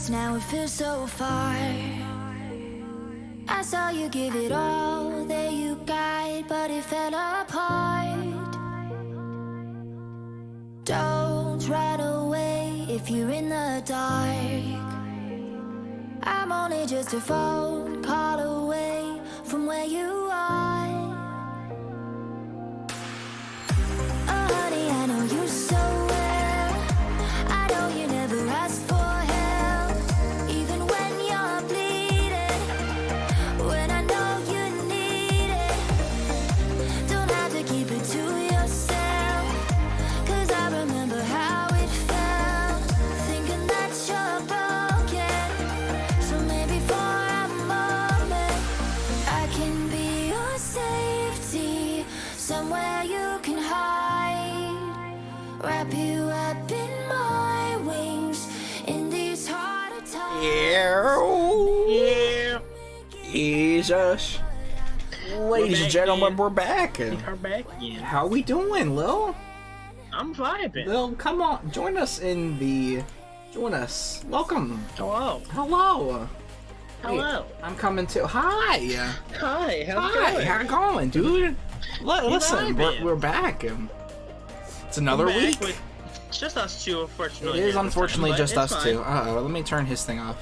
distance, now it feels so far. I saw you give it all, there you guide, but it fell apart. Don't run away if you're in the dark. I'm only just a phone call away from where you are. Oh honey, I know you so well. I know you never asked for help, even when you're bleeding, when I know you need it. Don't have to keep it to yourself, 'cause I remember how it felt, thinking that you're broken. So maybe for a moment I can be your safety, somewhere you can hide, wrap you up in my wings in these harder times. Yeah. Jesus. Ladies and gentlemen, we're back. We are back again. How we doing, Lil? I'm vibing. Lil, come on, join us. Welcome. Hello. Hello. Hello. Hey, I'm coming too. Hi. Hi. How's it Hi. going? How it going, dude? Listen, vibing. we're back. It's another We're back week. with just us two, unfortunately. It is this unfortunately time, but just it's us fine. two. Uh-oh, let me turn his thing off.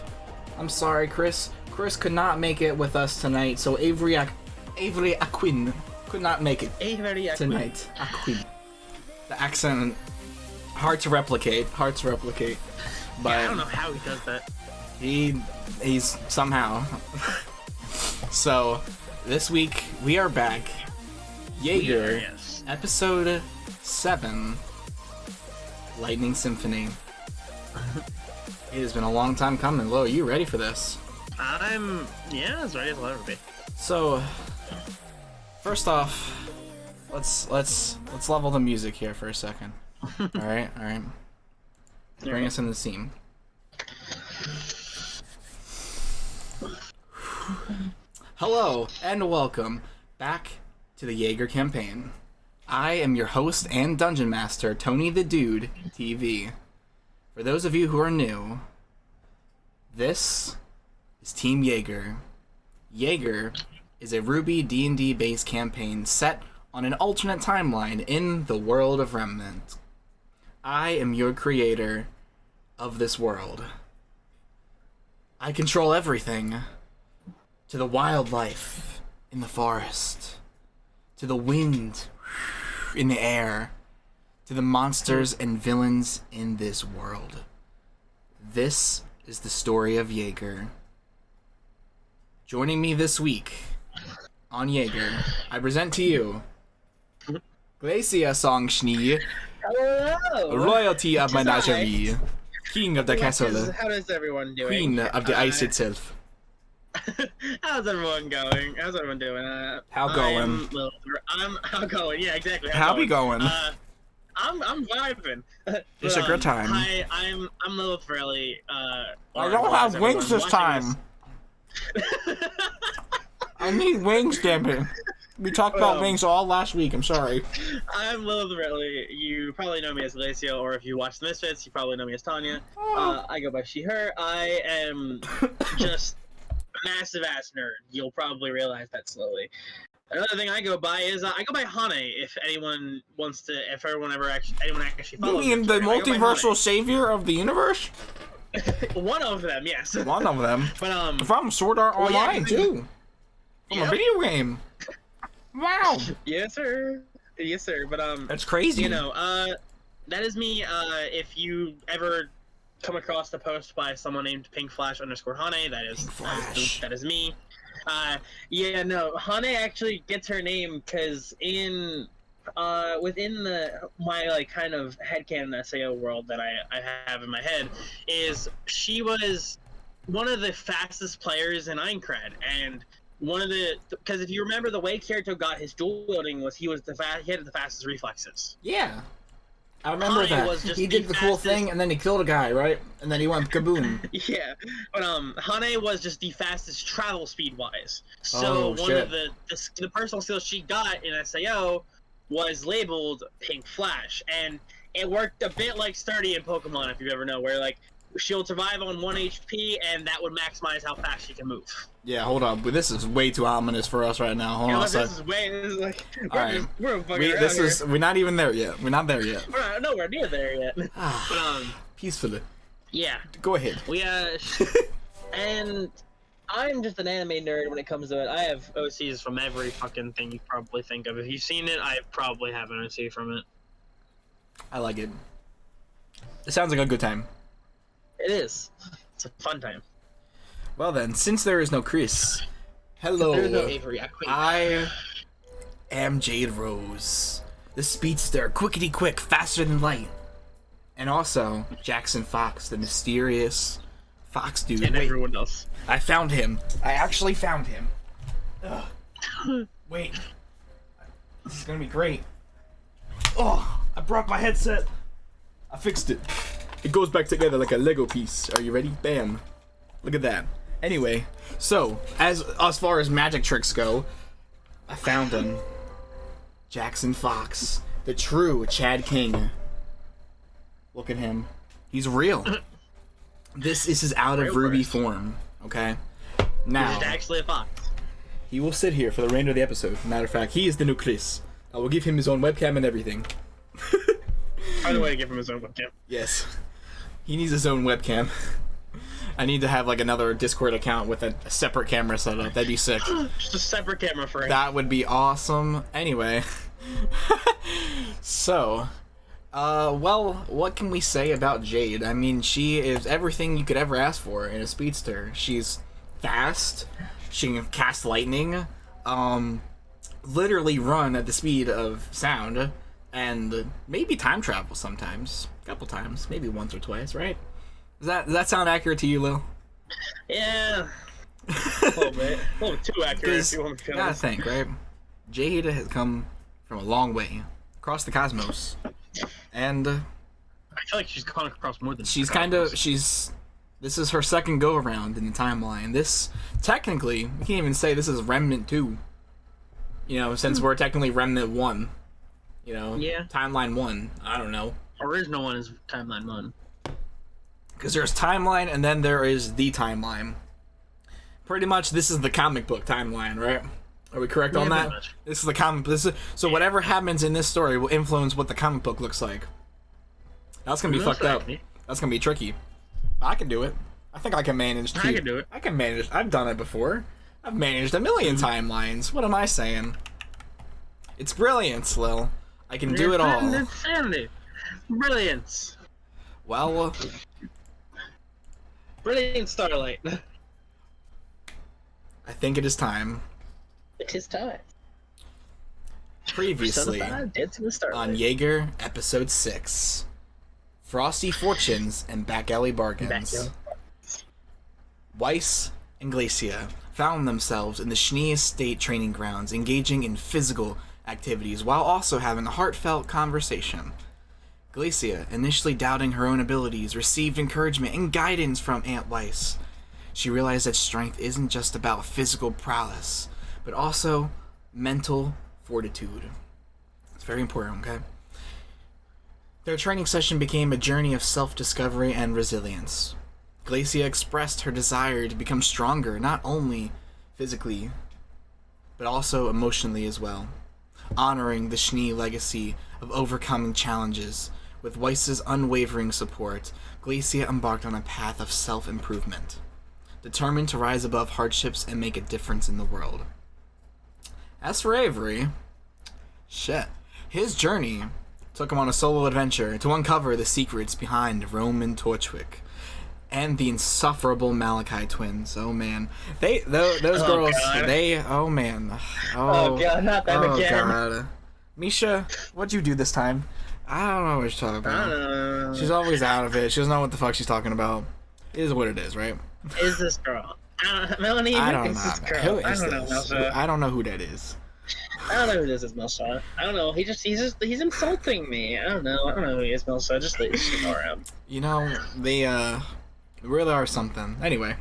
I'm sorry, Chris. Chris could not make it with us tonight, so Avery Aquin could not make it Avery Aquin. tonight. Aquin. The accent, hard to replicate. But Yeah, I don't know how he does that. he's somehow. So, this week we are back. Jaeger, Yes. episode 7, Lightning Symphony. It has been a long time coming. Lo, are you ready for this? I'm as ready as I'll ever be. So, first off, let's level the music here for a second. All right. Bring us in the scene. Hello and welcome back to the Jaeger campaign. I am your host and dungeon master, TonyTheDudeTV. For those of you who are new, this is Team Jaeger. Jaeger is a RWBY D&D based campaign set on an alternate timeline in the world of Remnant. I am your creator of this world. I control everything, to the wildlife in the forest, to the wind in the air, to the monsters and villains in this world. This is the story of Jaeger. Joining me this week on Jaeger, I present to you Glacia Song Schnee, Hello. royalty of Tis I. Menagerie, king of the castle, How is everyone doing? queen of the ice itself. How's everyone going? How's everyone doing? How going? How going? Yeah, exactly. How we going? I'm vibing. It's a good time. Hi, I'm Lilith Riley. I don't have wings this time. I need wings, damn it. We talked about wings all last week. I'm sorry. I'm Lilith Riley. You probably know me as Alacio, or if you watch The Misfits, you probably know me as Tanya. I go by she, her. I am just a massive ass nerd. You'll probably realize that slowly. Another thing I go by is I go by Hane. If anyone wants to, if anyone actually You follows mean me, the I go by multiversal savior of the universe? Hane. One of them, yes. One of them. But From Sword Art well, yeah, Online too. From a Yep. video game. Wow. Yes, sir. Yes, sir. But That's crazy. you know, that is me. If you ever come across the post by someone named PinkFlash_Hane, that is me. Yeah, no, Hane actually gets her name because within my like kind of headcanon SAO world that I have in my head is she was one of the fastest players in Aincrad, and one of the, because if you remember, the way Kirito got his dual wielding was he had the fastest reflexes. Yeah. I remember Hane was that. just He did the cool fastest- thing and then he killed a guy, right? And then he went kaboom. Yeah, but Hane was just the fastest travel speed wise. So Oh, one shit. of the personal skills she got in SAO was labeled Pink Flash, and it worked a bit like Sturdy in Pokemon, if you ever know, where like She'll survive on 1 HP, and that would maximize how fast she can move. Yeah, hold up. This is way too ominous for us right now. Hold on a sec. This is like, Alright. we're fucking around here. We're not even there yet. We're not there yet. We're not nowhere near there yet. But, Peacefully. yeah. Go ahead. And I'm just an anime nerd when it comes to it. I have OCs from every fucking thing you probably think of. If you've seen it, I probably have an OC from it. I like it. It sounds like a good time. It is. It's a fun time. Well then, since there is no Chris, hello. There's no Avery. I am Jade Rose, the speedster, quickety quick, faster than light, and also Jackson Fox, the mysterious fox dude. And everyone else. I found him. I actually found him. Ugh. Wait. This is gonna be great. Oh, I broke my headset. I fixed it. It goes back together like a Lego piece. Are you ready? Bam. Look at that. Anyway, so, as far as magic tricks go, I found him. Jackson Fox. The true Chad King. Look at him. He's real. This is his out of RWBY form, okay? Now, He's actually a fox. he will sit here for the remainder of the episode. Matter of fact, he is the new Chris. I will give him his own webcam and everything. By the way, give him his own webcam. Yes. He needs his own webcam. I need to have like another Discord account with a separate camera set up. That'd be sick. Just a separate camera for him. That would be awesome. Anyway. So, well, what can we say about Jade? I mean, she is everything you could ever ask for in a speedster. She's fast. She can cast lightning. Literally run at the speed of sound. And maybe time travel sometimes. A couple times. Maybe once or twice, right? Does that sound accurate to you, Lil? Yeah. A little bit. A little too accurate if you want me to be You gotta honest. think, right? Jade has come from a long way. Across the cosmos. And I feel like she's gone across more than she's this is her second go around in the timeline. This technically, we can't even say this is Remnant 2. You know, since we're technically Remnant 1. You know, Yeah. Timeline 1. I don't know. Original one is Timeline 1. Because there's timeline and then there is the timeline. Pretty much this is the comic book timeline, right? Are we correct on Yeah, that? pretty much. This is the comic. So whatever happens in this story will influence what the comic book looks like. That's gonna be Most fucked up. likely. That's gonna be tricky. I can do it. I think I can manage. I can do it. I can manage. I've done it before. I've managed a million timelines. What am I saying? It's brilliance, Lil. I can do it all. Insanity. Brilliance. Well, Brilliant Starlight. I think it is time. It is time. Previously Dancing with Starlight. on Jaeger Episode 6, Frosty Fortunes and Back Alley Bargains. Weiss and Glacia found themselves in the Schnee State training grounds, engaging in physical activities while also having a heartfelt conversation. Glacia, initially doubting her own abilities, received encouragement and guidance from Aunt Weiss. She realized that strength isn't just about physical prowess, but also mental fortitude. It's very important, okay? Their training session became a journey of self-discovery and resilience. Glacia expressed her desire to become stronger, not only physically, but also emotionally as well, honoring the Schnee legacy of overcoming challenges. With Weiss's unwavering support, Glacia embarked on a path of self-improvement, determined to rise above hardships and make a difference in the world. As for Avery, his journey took him on a solo adventure to uncover the secrets behind Roman Torchwick and the insufferable Malachi twins. Oh man, those girls, God. oh man, Oh god, not them oh again. god. Misha, what'd you do this time? I don't know what she's talking I about. don't know. She's always out of it. She doesn't know what the fuck she's talking about. It is what it is, right? Is this girl? Melanie, I don't is this know. girl? Who I is don't know, this? Melsa. I don't know who that is. I don't know who this is, Melsa. I don't know. He's insulting me. I don't know who he is, Melsa. Just ignore him. You know, they really are something. Anyway,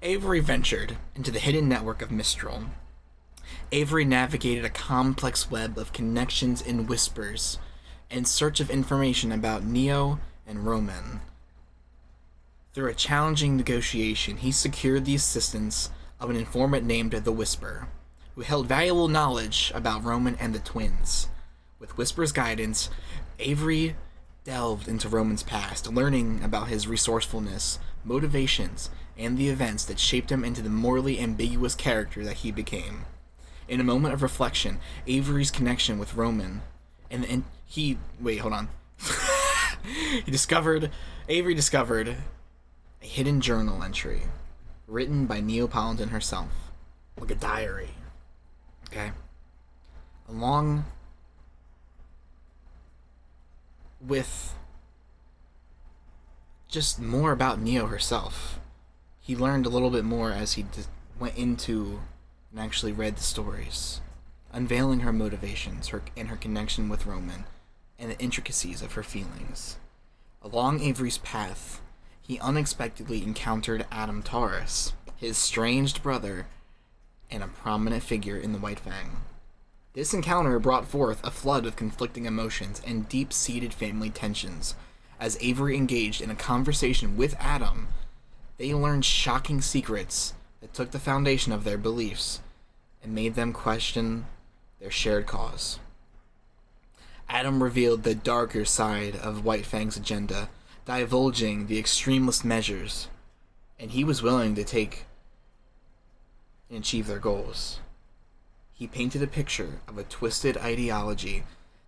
Avery ventured into the hidden network of Mistral. Avery navigated a complex web of connections and whispers in search of information about Neo and Roman. Through a challenging negotiation, he secured the assistance of an informant named the Whisper, who held valuable knowledge about Roman and the twins. With Whisper's guidance, Avery delved into Roman's past, learning about his resourcefulness, motivations, and the events that shaped him into the morally ambiguous character that he became. In a moment of reflection, Avery's connection with Roman, Avery discovered a hidden journal entry written by Neapolitan herself, like a diary. Okay? Along with just more about Neo herself. He learned a little bit more as he went into and actually read the stories, unveiling her motivations and her connection with Roman and the intricacies of her feelings. Along Avery's path, he unexpectedly encountered Adam Taurus, his estranged brother and a prominent figure in the White Fang. This encounter brought forth a flood of conflicting emotions and deep-seated family tensions. As Avery engaged in a conversation with Adam, they learned shocking secrets that took the foundation of their beliefs and made them question their shared cause. Adam revealed the darker side of White Fang's agenda, divulging the extremist measures, and he was willing to take and achieve their goals. He painted a picture of a twisted ideology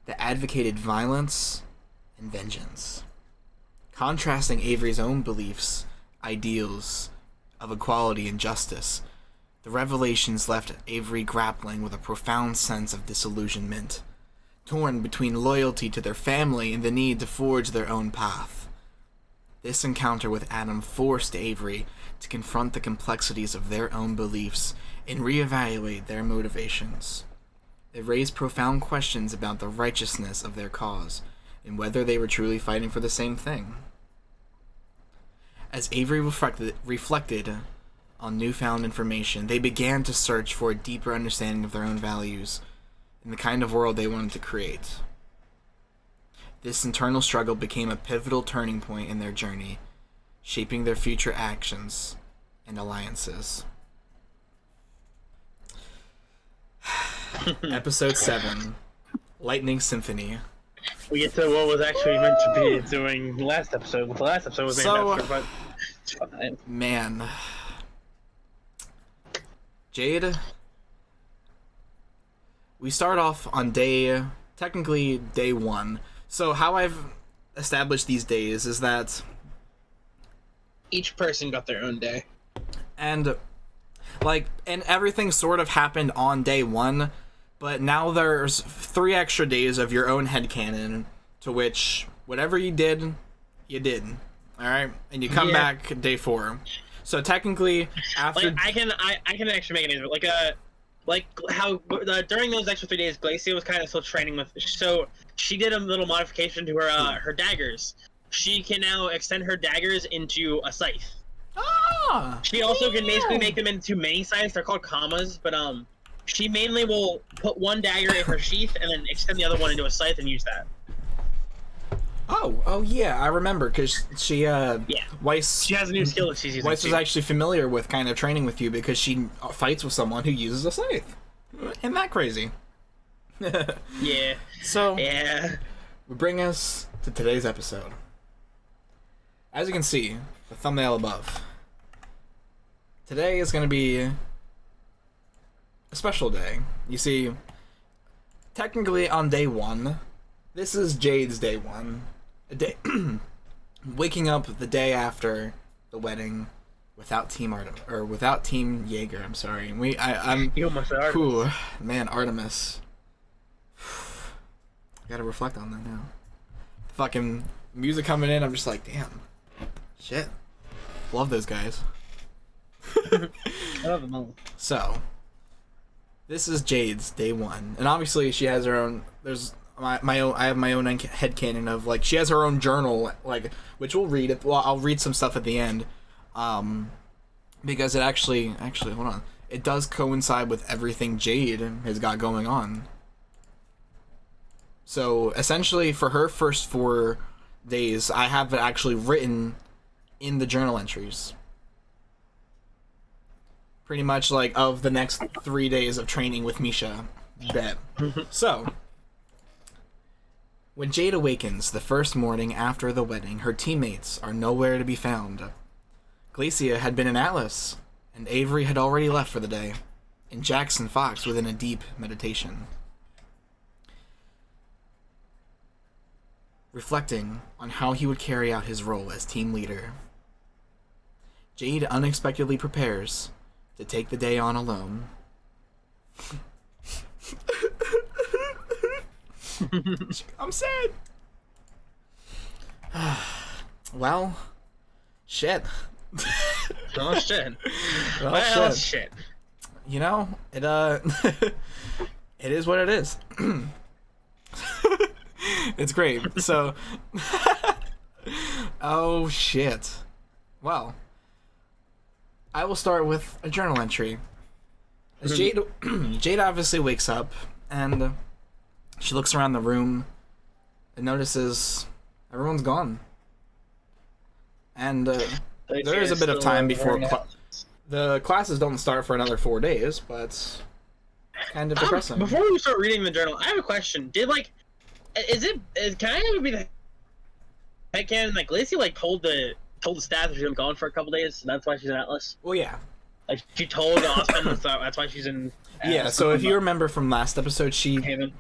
that advocated violence and vengeance. Contrasting Avery's own beliefs, ideals of equality and justice, the revelations left Avery grappling with a profound sense of disillusionment, torn between loyalty to their family and the need to forge their own path. This encounter with Adam forced Avery to confront the complexities of their own beliefs and reevaluate their motivations. It raised profound questions about the righteousness of their cause and whether they were truly fighting for the same thing. As Avery reflected on newfound information, they began to search for a deeper understanding of their own values and the kind of world they wanted to create. This internal struggle became a pivotal turning point in their journey, shaping their future actions and alliances. Episode 7, Lightning Symphony. We get to what was actually meant to be doing the last episode. The last episode was named after, but it's fine. Man. Jade, we start off on technically day 1. So how I've established these days is that Each person got their own day. and everything sort of happened on day 1, but now there's 3 extra days of your own headcanon, to which whatever you did, alright? And you come back day 4. So technically, after... I can actually make it like how during those extra 3 days, Glacia was kind of still training with... So she did a little modification to her daggers. She can now extend her daggers into a scythe. Ah! She also can basically make them into mini scythes. They're called commas, but she mainly will put one dagger in her sheath and then extend the other one into a scythe and use that. Oh yeah, I remember, because she, Weiss... She has a new skill that she's using. Weiss was actually familiar with kind of training with you because she fights with someone who uses a scythe. Isn't that crazy? Yeah. So, yeah. we bring us to today's episode. As you can see, the thumbnail above. Today is going to be a special day. You see, technically on day 1, this is Jade's day 1. A day, waking up the day after the wedding without Team Jaeger. I'm sorry. You almost said Artemis. Man, Artemis. I gotta reflect on that now. Fucking music coming in. I'm just like, damn. Shit. Love those guys. I love them all. So, this is Jade's day 1, and obviously she has her own. There's my own. I have my own headcanon of she has her own journal, which we'll read. Well, I'll read some stuff at the end, because it actually hold on. It does coincide with everything Jade has got going on. So essentially, for her first 4 days, I have it actually written in the journal entries. Pretty much like of the next 3 days of training with Misha. Bet. So, when Jade awakens the first morning after the wedding, her teammates are nowhere to be found. Glacia had been in Atlas, and Avery had already left for the day, and Jackson Fox was in a deep meditation. Reflecting on how he would carry out his role as team leader, Jade unexpectedly prepares to take the day on alone. I'm sad. Well, shit. Oh shit. Well, Shit. You know, it it is what it is. It's great. So, oh shit. Well, I will start with a journal entry. As Jade obviously wakes up and she looks around the room and notices everyone's gone. And there is a bit of time before the classes don't start for another 4 days, but kind of depressing. Before we start reading the journal, I have a question. Can I have it be the headcanon that Glacia told the staff that she's been gone for a couple days, and that's why she's in Atlas? Well, yeah. Like she told Austin that's why she's in Atlas. Yeah, so if you remember from last episode, she wanted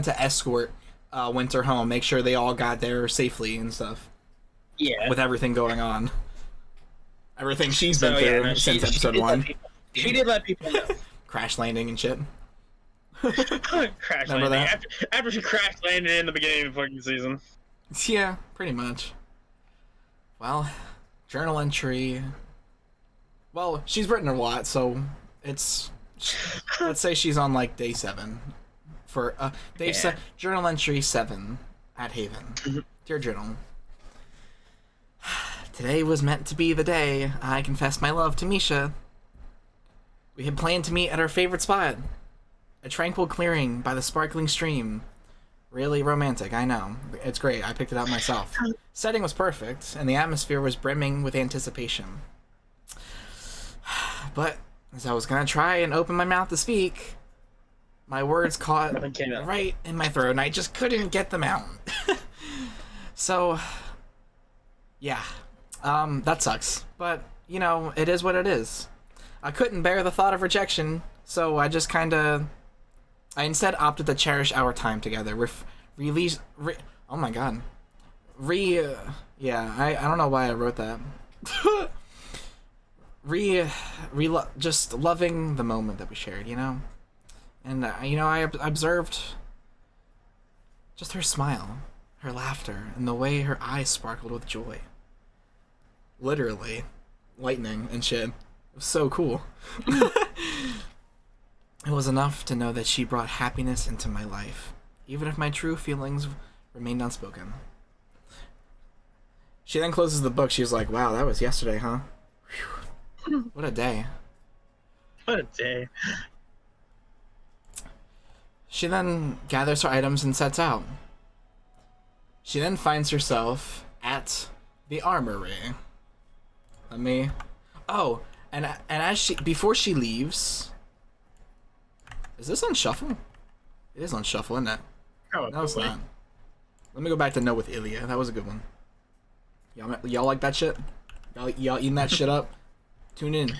to escort Winter home, make sure they all got there safely and stuff. Yeah. With everything going on. Everything she's been through since episode 1. She did let people know. Crash landing and shit. Crash Remember landing. that? After she crash landed in the beginning of the fucking season. Yeah, pretty much. Well, journal entry. Well, she's written a lot, so it's... Let's say she's on, day 7. For, journal entry 7 at Haven. Dear Journal. Today was meant to be the day I confessed my love to Misha. We had planned to meet at our favorite spot. A tranquil clearing by the sparkling stream. Really romantic, I know. It's great, I picked it out myself. Setting was perfect, and the atmosphere was brimming with anticipation. But, as I was gonna try and open my mouth to speak, my words caught right in my throat, and I just couldn't get them out. So, yeah. That sucks. But, it is what it is. I couldn't bear the thought of rejection, so I just I instead opted to cherish our time together. Oh my god. Yeah, I don't know why I wrote that. Just loving the moment that we shared, And, I observed just her smile, her laughter, and the way her eyes sparkled with joy. Literally. Lightning and shit. It was so cool. It was enough to know that she brought happiness into my life, even if my true feelings remained unspoken. She then closes the book. She's like, wow, that was yesterday, huh? Whew. What a day. What a day. She then gathers her items and sets out. She then finds herself at the armory. Oh, and as before she leaves... Is this on shuffle? It is on shuffle, isn't it? Oh, no, it's not. Let me go back to No with Ilya. That was a good one. Y'all like that shit? Y'all eating that shit up? Tune in.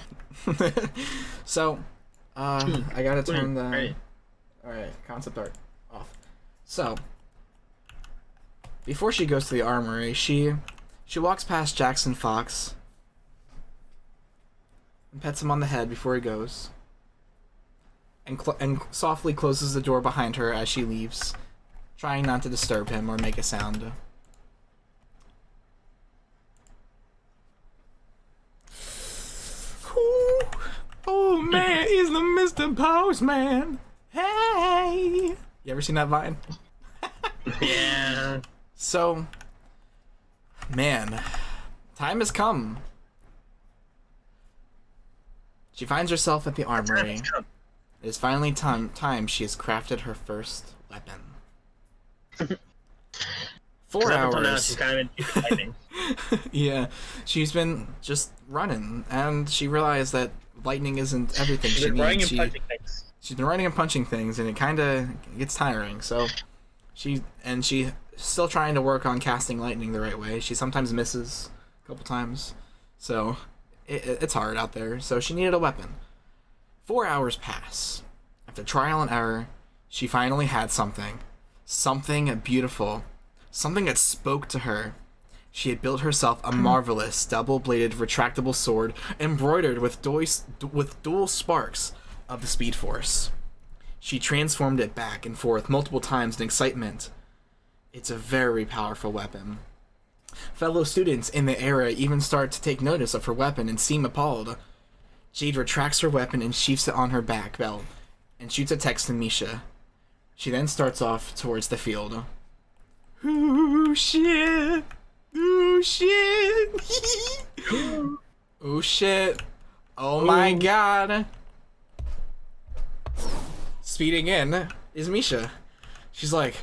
So, I gotta turn the... Alright, concept art off. So, before she goes to the armory, she walks past Jackson Fox and pets him on the head before he goes. And softly closes the door behind her as she leaves, trying not to disturb him or make a sound. Ooh, oh man, he's the Mr. Postman. Hey! You ever seen that Vine? Yeah. So, man, time has come. She finds herself at the armory. It is finally time she has crafted her first weapon. 4 Up until now, hours. she's kind of been lightning. Yeah, she's been just running, and she realized that lightning isn't everything She's she been running needs. and punching things. She's been running and punching things, and it kind of gets tiring. So she's still trying to work on casting lightning the right way. She sometimes misses a couple times, so it's hard out there. So she needed a weapon. 4 hours pass. After trial and error, she finally had something beautiful, something that spoke to her. She had built herself a marvelous double-bladed retractable sword embroidered with dual sparks of the Speed Force. She transformed it back and forth multiple times in excitement. It's a very powerful weapon. Fellow students in the era even start to take notice of her weapon and seem appalled. Jade retracts her weapon and sheaths it on her back belt and shoots a text to Misha. She then starts off towards the field. Ooh, shit! Ooh, shit! Ooh, shit! Oh my god! Speeding in is Misha. She's like,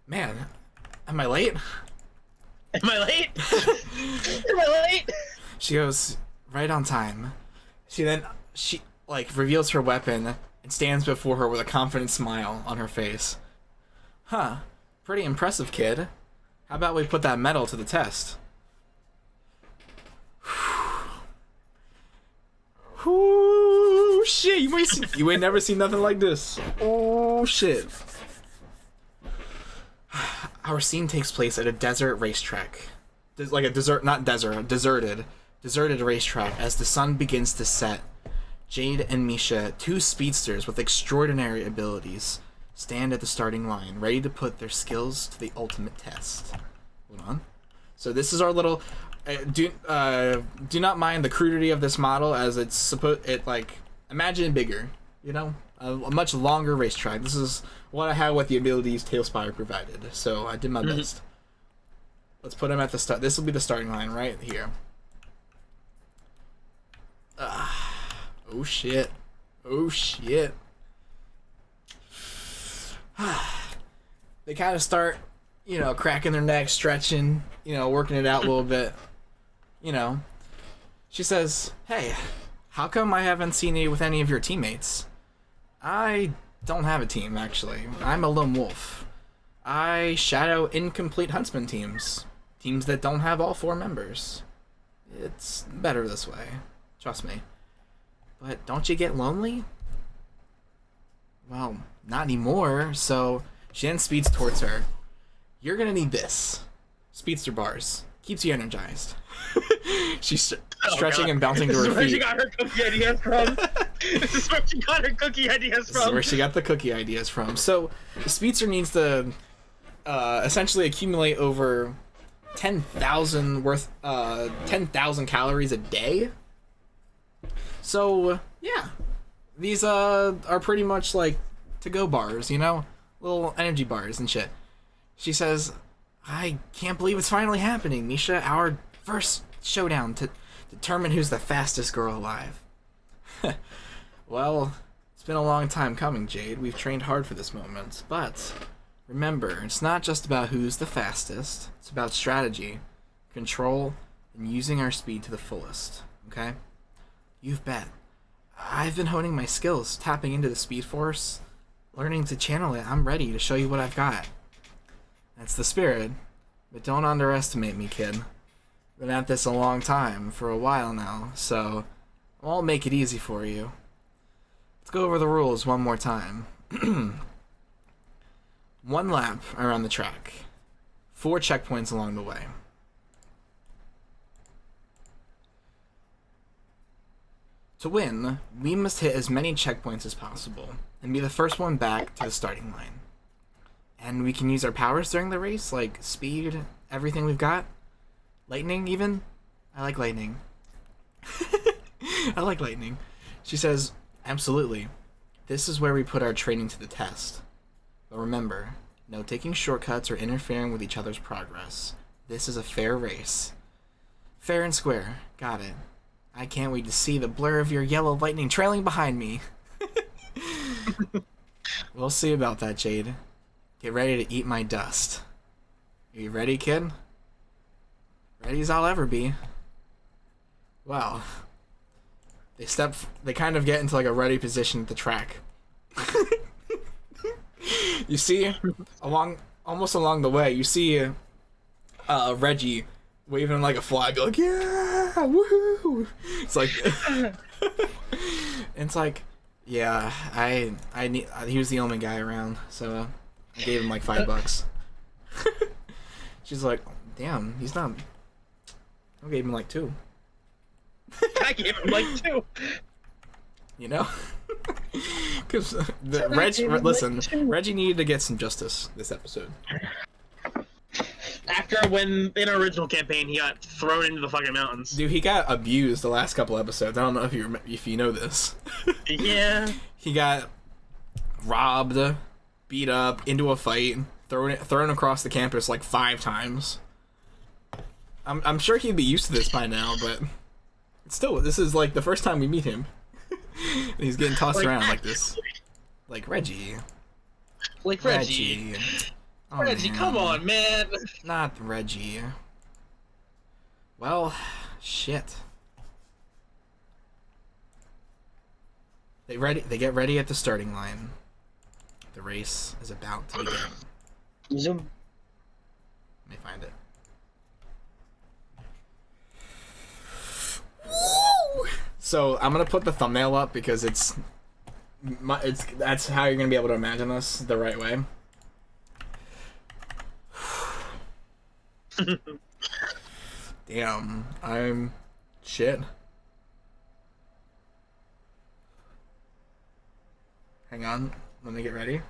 man, am I late? Am I late? Am I late? She goes, right on time. She reveals her weapon and stands before her with a confident smile on her face. Huh, pretty impressive, kid. How about we put that medal to the test? Ooh, shit, you ain't never seen nothing like this. Oh, shit. Our scene takes place at a desert racetrack. Like a deserted racetrack as the sun begins to set. Jade and Misha, two speedsters with extraordinary abilities, stand at the starting line, ready to put their skills to the ultimate test. Hold on. So this is our little... do not mind the crudity of this model, as it's supposed... imagine it bigger, you know? A much longer racetrack. This is what I had with the abilities Tailspire provided, so I did my best. Let's put him at the start. This will be the starting line right here. Oh shit. Oh shit. They kind of start, cracking their necks, stretching, working it out a little bit. She says, hey, how come I haven't seen you with any of your teammates? I don't have a team, actually. I'm a lone wolf. I shadow incomplete huntsman teams. Teams that don't have all 4 members. It's better this way. Trust me. But don't you get lonely? Well, not anymore, so she then speeds towards her. You're gonna need this. Speedster bars. Keeps you energized. She's stretching and bouncing to her feet. This is where she got her cookie ideas from. This is where she got her cookie ideas from. This is where she got the cookie ideas from. So, the speedster needs to essentially accumulate over 10,000 calories a day. So, yeah. These are pretty much like to-go bars, little energy bars and shit. She says, I can't believe it's finally happening, Misha. Our first showdown to determine who's the fastest girl alive. Well, it's been a long time coming, Jade. We've trained hard for this moment. But remember, it's not just about who's the fastest. It's about strategy, control, and using our speed to the fullest. Okay? You've bet. I've been honing my skills, tapping into the Speed Force, learning to channel it. I'm ready to show you what I've got. That's the spirit. But don't underestimate me, kid. Been at this a long time, for a while now, so I won't make it easy for you. Let's go over the rules one more time. 1 lap around the track. 4 checkpoints along the way. To win, we must hit as many checkpoints as possible, and be the first one back to the starting line. And we can use our powers during the race, like speed, everything we've got. Lightning, even. I like lightning. I like lightning. She says, absolutely. This is where we put our training to the test. But remember, no taking shortcuts or interfering with each other's progress. This is a fair race. Fair and square. Got it. I can't wait to see the blur of your yellow lightning trailing behind me. We'll see about that, Jade. Get ready to eat my dust. Are you ready, kid? Ready as I'll ever be. Well, they kind of get into like a ready position at the track. You see, almost along the way, you see Reggie waving like a flag, like, yeah, woohoo! It's like, yeah, he was the only guy around, so I gave him like $5. She's like, damn, he's not. I gave him like 2. I gave him like 2. You know, because Reggie needed to get some justice this episode. After when in our original campaign he got thrown into the fucking mountains. Dude, he got abused the last couple episodes. I don't know if you know this. Yeah. He got robbed, beat up, into a fight, thrown across the campus like 5 times. I'm sure he'd be used to this by now, but still, this is like the first time we meet him. He's getting tossed around like this. Like Reggie. Like Reggie. Oh, Reggie, man. come on, man. Not Reggie. Well, shit. They get ready at the starting line. The race is about to begin. Zoom. Let me find it. So I'm gonna put the thumbnail up because that's how you're gonna be able to imagine this the right way. Damn, I'm shit. Hang on, let me get ready.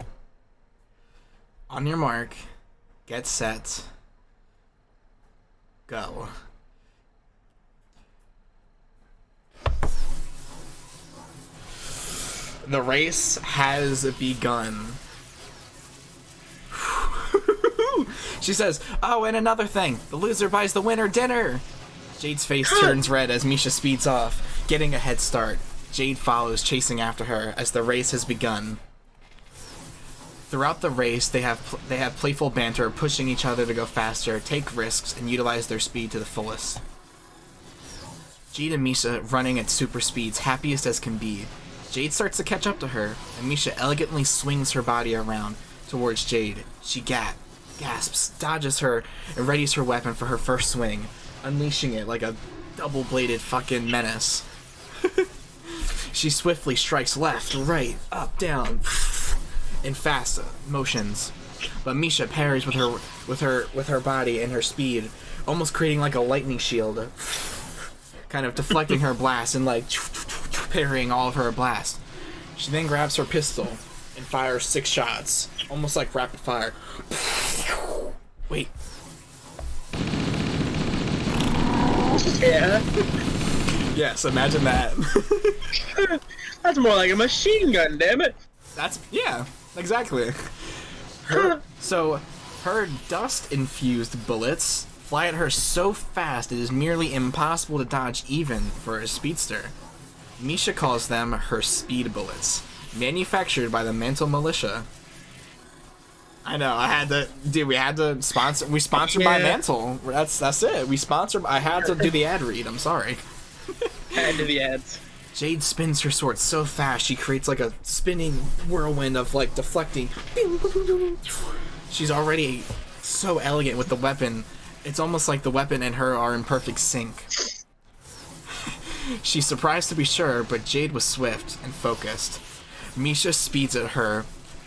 On your mark, get set, go. The race has begun. She says, oh, and another thing. The loser buys the winner dinner. Jade's face turns red as Misha speeds off, getting a head start. Jade follows, chasing after her as the race has begun. Throughout the race, they have playful banter, pushing each other to go faster, take risks, and utilize their speed to the fullest. Jade and Misha running at super speeds, happiest as can be. Jade starts to catch up to her, and Misha elegantly swings her body around towards Jade. She gasps, dodges her, and readies her weapon for her first swing, unleashing it like a double-bladed fucking menace. She swiftly strikes left, right, up, down, in fast motions. But Misha parries with her body and her speed, almost creating like a lightning shield, kind of deflecting her blast and like parrying all of her blast. She then grabs her pistol and fires 6 shots, almost like rapid fire. Wait. Yeah. Yes, imagine that. That's more like a machine gun, damn it. Yeah, exactly. Her dust-infused bullets fly at her so fast it is nearly impossible to dodge even for a speedster. Misha calls them her speed bullets, manufactured by the Mantle Militia. I know, we had to sponsor. We sponsored by Mantle. That's it. I had to do the ad read. I'm sorry. Add to the ads. Jade spins her sword so fast she creates like a spinning whirlwind of like deflecting. She's already so elegant with the weapon. It's almost like the weapon and her are in perfect sync. She's surprised to be sure, but Jade was swift and focused. Misha speeds at her,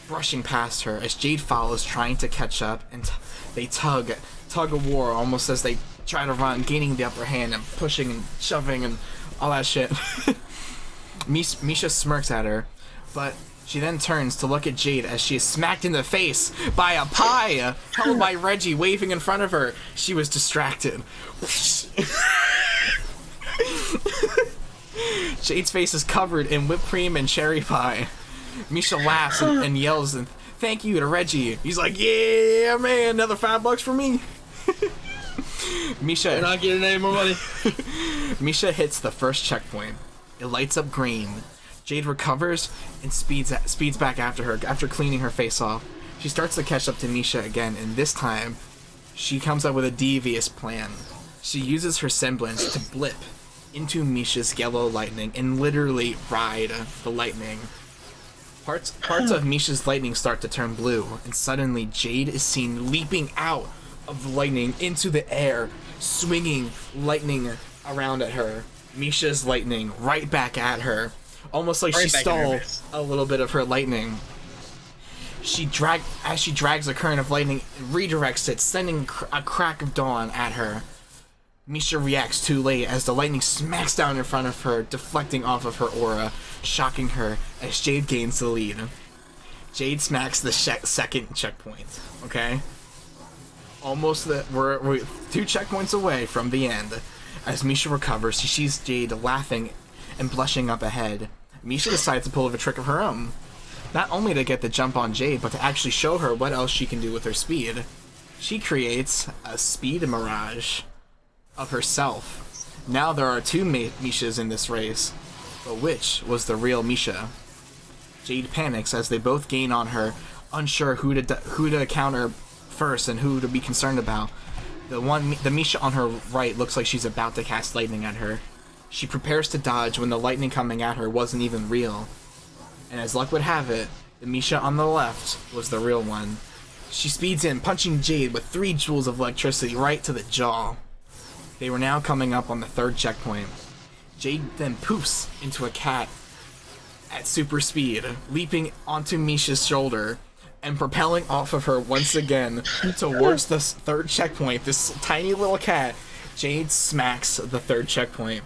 brushing past her as Jade follows, trying to catch up, and they tug of war almost as they try to run, gaining the upper hand and pushing and shoving and all that shit. Misha smirks at her, but she then turns to look at Jade as she is smacked in the face by a pie held by Reggie waving in front of her. She was distracted. Jade's face is covered in whipped cream and cherry pie. Misha laughs and yells, and thank you to Reggie. He's like, yeah, man, another $5 for me. Misha, You're not getting any more money. Misha hits the first checkpoint. It lights up green. Jade recovers and speeds back after her after cleaning her face off. She starts to catch up to Misha again, and this time, she comes up with a devious plan. She uses her semblance to blip into Misha's yellow lightning and literally ride the lightning. Parts of Misha's lightning start to turn blue, and suddenly Jade is seen leaping out of the lightning into the air, swinging lightning around at her. Misha's lightning right back at her, almost like she stole a little bit of her lightning. As she drags a current of lightning, redirects it, sending a crack of dawn at her. Misha reacts too late as the lightning smacks down in front of her, deflecting off of her aura, shocking her as Jade gains the lead. Jade smacks the second checkpoint, okay? Almost we're 2 checkpoints away from the end. As Misha recovers, she sees Jade laughing and blushing up ahead. Misha decides to pull a trick of her own. Not only to get the jump on Jade, but to actually show her what else she can do with her speed. She creates a speed mirage of herself. Now there are 2 Mishas in this race, but which was the real Misha? Jade panics as they both gain on her, unsure who to counter first and who to be concerned about. The Misha on her right looks like she's about to cast lightning at her. She prepares to dodge when the lightning coming at her wasn't even real. And as luck would have it, the Misha on the left was the real one. She speeds in, punching Jade with 3 joules of electricity right to the jaw. They were now coming up on the 3rd checkpoint. Jade then poofs into a cat at super speed, leaping onto Misha's shoulder and propelling off of her once again towards the 3rd checkpoint. This tiny little cat, Jade smacks the 3rd checkpoint.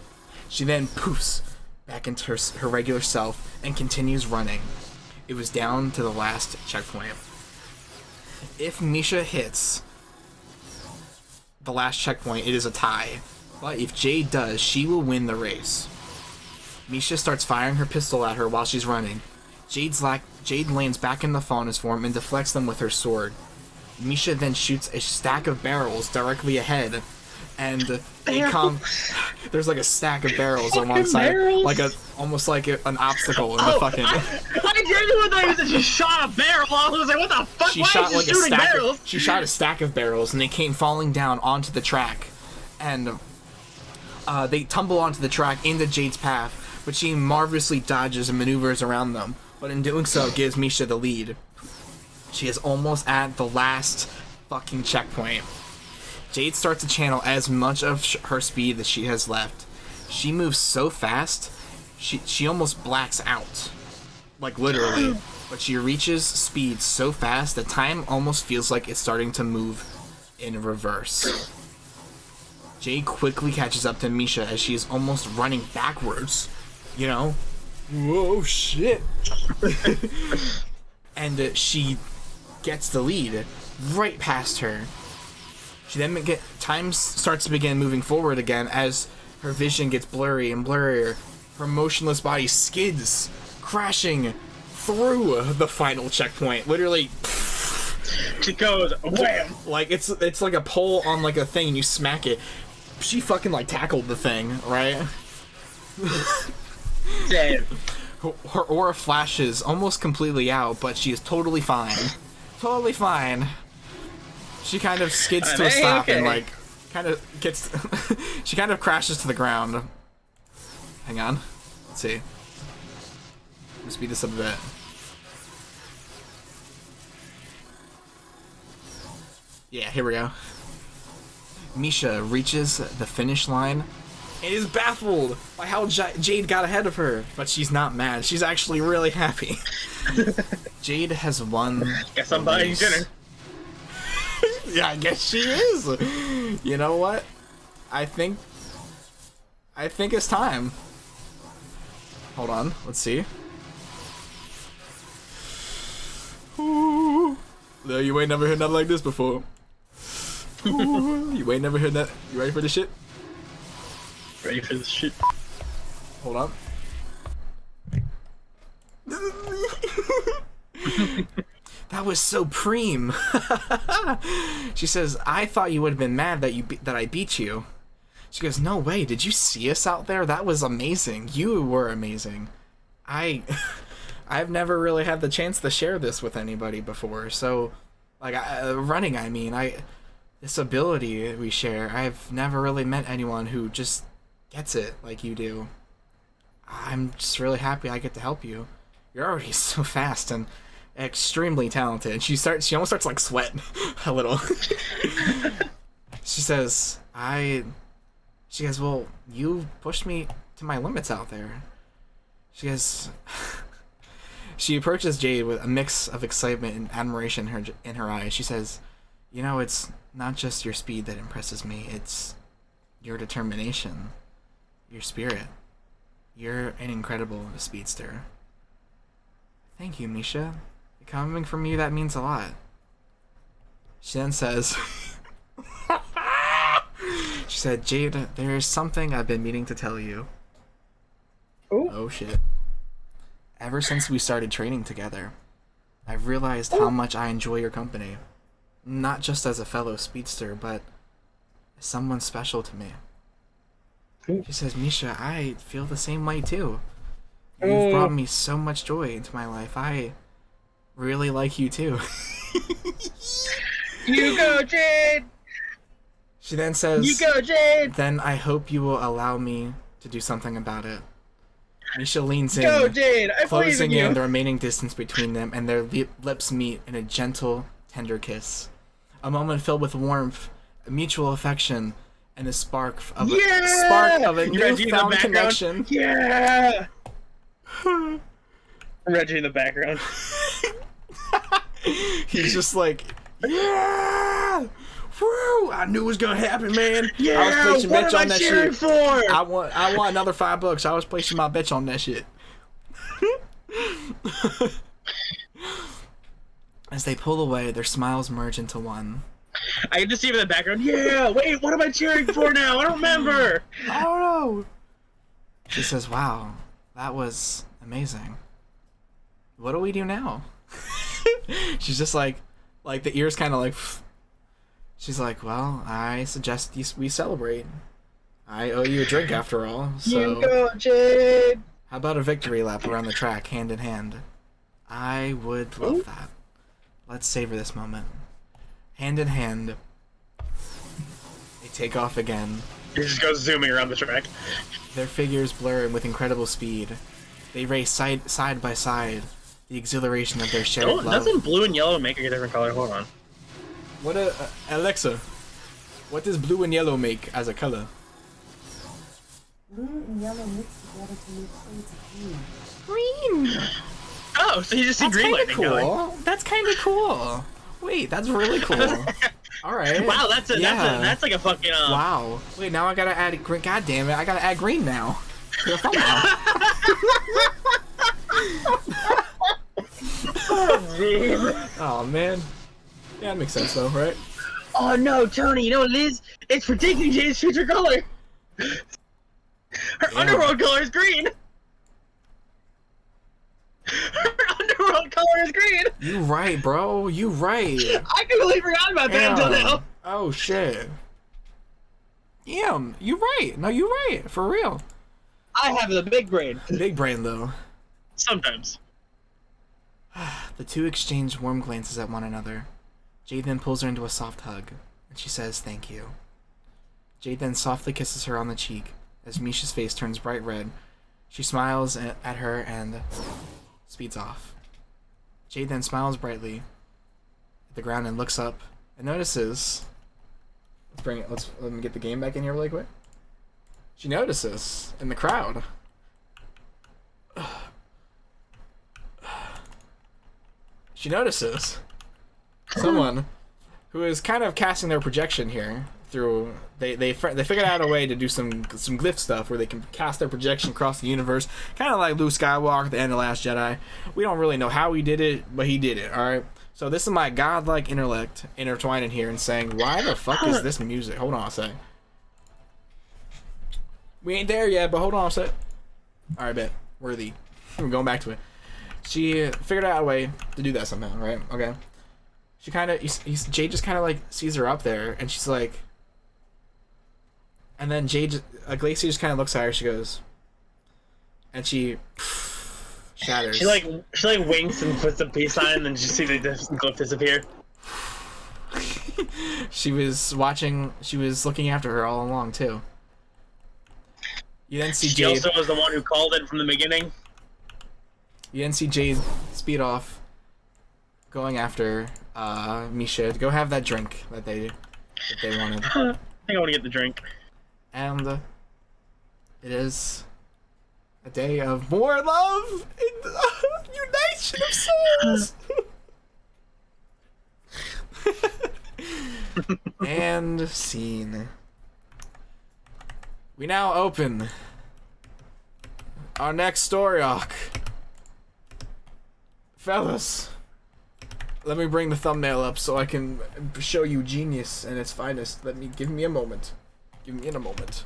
She then poofs back into her regular self and continues running. It was down to the last checkpoint. If Misha hits the last checkpoint, it is a tie. But if Jade does, she will win the race. Misha starts firing her pistol at her while she's running. Jade lands back in the faunus form and deflects them with her sword. Misha then shoots a stack of barrels directly ahead, and there's like a stack of barrels on one side, like almost like an obstacle in the fucking. I genuinely thought it was that she shot a barrel. I was like, what the fuck? She Why shot is she like shooting barrels? She shot a stack of barrels, and they came falling down onto the track, and they tumble onto the track into Jade's path, but she marvelously dodges and maneuvers around them. But in doing so, gives Misha the lead. She is almost at the last fucking checkpoint. Jade starts to channel as much of her speed that she has left. She moves so fast, she almost blacks out. Like, literally. But she reaches speed so fast that time almost feels like it's starting to move in reverse. Jade quickly catches up to Misha as she is almost running backwards. You know? Whoa, shit. And she gets the lead right past her. She then time starts to begin moving forward again as her vision gets blurry and blurrier. Her motionless body skids, crashing through the final checkpoint. Literally, she goes wham! Like it's like a pole on like a thing and you smack it. She fucking like tackled the thing, right? Damn. Her aura flashes almost completely out, but she is totally fine. Totally fine. She kind of skids to a stop and like kind of gets she kind of crashes to the ground. Hang on. Let's see. Let me speed this up a bit. Yeah, here we go. Misha reaches the finish line and is baffled by how Jade got ahead of her, but she's not mad. She's actually really happy. Jade has won. Guess I'm buying dinner. Yeah, I guess she is. You know what? I think it's time. Hold on, let's see. Ooh. No, you ain't never heard nothing like this before. Ooh, you ain't never heard that. You ready for this shit? Ready for this shit? Hold on. That was so preem. She says, I thought you would have been mad that I beat you. She goes, no way, did you see us out there? That was amazing. You were amazing. I've never really had the chance to share this with anybody before, so, like, running, I mean, this ability we share. I've never really met anyone who just gets it like you do. I'm just really happy I get to help you. You're already so fast and extremely talented. And she almost starts like sweating a little. She says, well, you pushed me to my limits out there. She goes, she approaches Jade with a mix of excitement and admiration in her eyes. She says, you know, it's not just your speed that impresses me, it's your determination, your spirit. You're an incredible speedster. Thank you, Misha. Coming from you, that means a lot. She then says, she said, Jade, there's something I've been meaning to tell you. Ooh. Oh shit. Ever since we started training together, I've realized how much I enjoy your company. Not just as a fellow speedster, but as someone special to me. She says, Misha, I feel the same way too. You've brought me so much joy into my life. I really like you too. You go, Jade! She then says, You go, Jade! then I hope you will allow me to do something about it. Misha leans in, Go, Jade! I believe in closing you! in the remaining distance between them, and their lips meet in a gentle, tender kiss. A moment filled with warmth, mutual affection, and a spark of a newfound connection. Yeah! Reggie in the background. He's just like, yeah! Woo! I knew it was gonna happen, man. Yeah! I was placing What bets am on I that cheering shit. for? I want another $5. I was placing my bets on that shit. As they pull away, their smiles merge into one. I can just see him in the background. Yeah! Wait, what am I cheering for now? I don't remember! I don't know. She says, wow, that was amazing. What do we do now? She's just like the ears kind of like. She's like, well, I suggest we celebrate. I owe you a drink after all, so. You go, Jade! How about a victory lap around the track, hand in hand? I would love that. Let's savor this moment. Hand in hand, they take off again. He just goes zooming around the track. Their figures blur with incredible speed. They race side by side, the exhilaration of their shared love. Doesn't blue and yellow make a different color? Hold on. What Alexa, what does blue and yellow make as a color? Blue and yellow mix together to make shades of green. Green! Oh, so you just see That's green kind of lightning cool. going. That's kind of cool. Wait, that's really cool. Alright. Wow, that's that's like a fucking Wow. Wait, now I gotta add green. God damn it, I gotta add green now. To the thumbnail. Oh man. Yeah, that makes sense though, right? Oh no, Tony, you know what it is? It's predicting Jade's future color! Her underworld color is green! Her underworld color is green! You right, bro. You right. I completely forgot about that until now. Oh shit. Damn, you right. No, you right. For real. I have the big brain. Big brain though. Sometimes. The two exchange warm glances at one another. Jade then pulls her into a soft hug, and she says thank you. Jade then softly kisses her on the cheek. As Misha's face turns bright red, she smiles at her and speeds off. Jade then smiles brightly at the ground and looks up and notices. Let me get the game back in here really quick. She notices in the crowd. She notices someone who is kind of casting their projection here through. They figured out a way to do some glyph stuff where they can cast their projection across the universe, kind of like Luke Skywalker at the end of Last Jedi. We don't really know how he did it, but he did it. All right. So this is my godlike intellect intertwining here and saying, why the fuck is this music? Hold on a sec. We ain't there yet, but hold on a sec. All right, bet. Worthy. We're going back to it. She figured out a way to do that somehow, right? Okay. She kind of, Jade just kind of like sees her up there, and she's like, and then Glacia just kind of looks at her. She goes, and she shatters. She like winks and puts a peace sign, and then you see the glyph disappear. She was watching. She was looking after her all along too. You then see She Jade. also was the one who called it from the beginning. You then see Jade speed off, going after Misha to go have that drink that they wanted. I think I want to get the drink. And it is a day of more love and unison of souls. And scene. We now open our next story arc. Fellas, let me bring the thumbnail up so I can show you genius in its finest. Give me a moment. Give me a moment.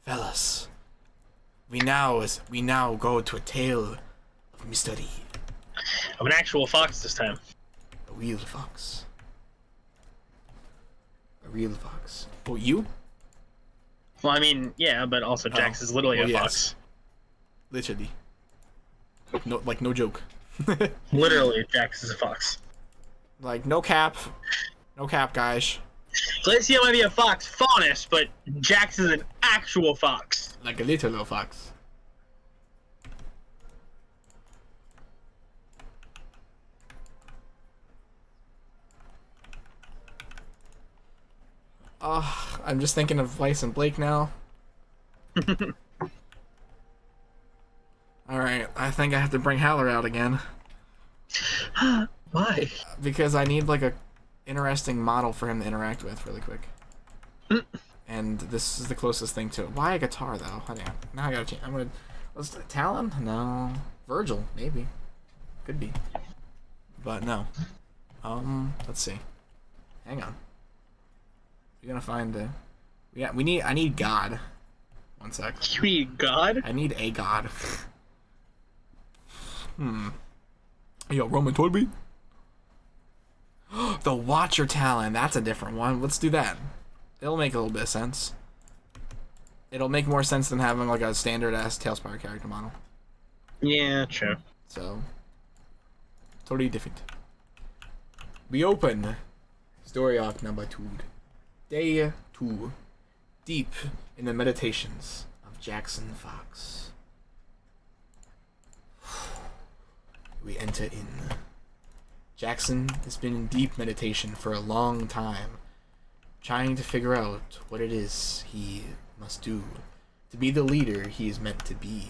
Fellas, we now go to a tale of mystery. Of an actual fox this time. A real fox. A real fox. Oh, you? Well, I mean, yeah, but also Jax is literally a yes. fox. Literally. No joke. Literally, Jax is a fox. Like, no cap. No cap, guys. Glacia might be a fox faunus, but Jax is an actual fox. Like a little fox. I'm just thinking of Weiss and Blake now. Alright, I think I have to bring Haller out again. Why? Because I need like a interesting model for him to interact with really quick. And this is the closest thing to it. Why a guitar though? Honey, now I gotta change. I'm gonna. Let's Talon? No. Virgil, maybe. Could be. But no. Let's see. Hang on. We're gonna find the. I need God. One sec. You need God? I need a God. Yo, Roman Torby? The Watcher Talon. That's a different one. Let's do that. It'll make a little bit of sense. It'll make more sense than having like a standard ass Tailspire character model. Yeah, true. So, totally different. We open story arc number 2. Day 2. Deep in the meditations of Jackson Fox. We enter in. Jackson has been in deep meditation for a long time, trying to figure out what it is he must do to be the leader he is meant to be.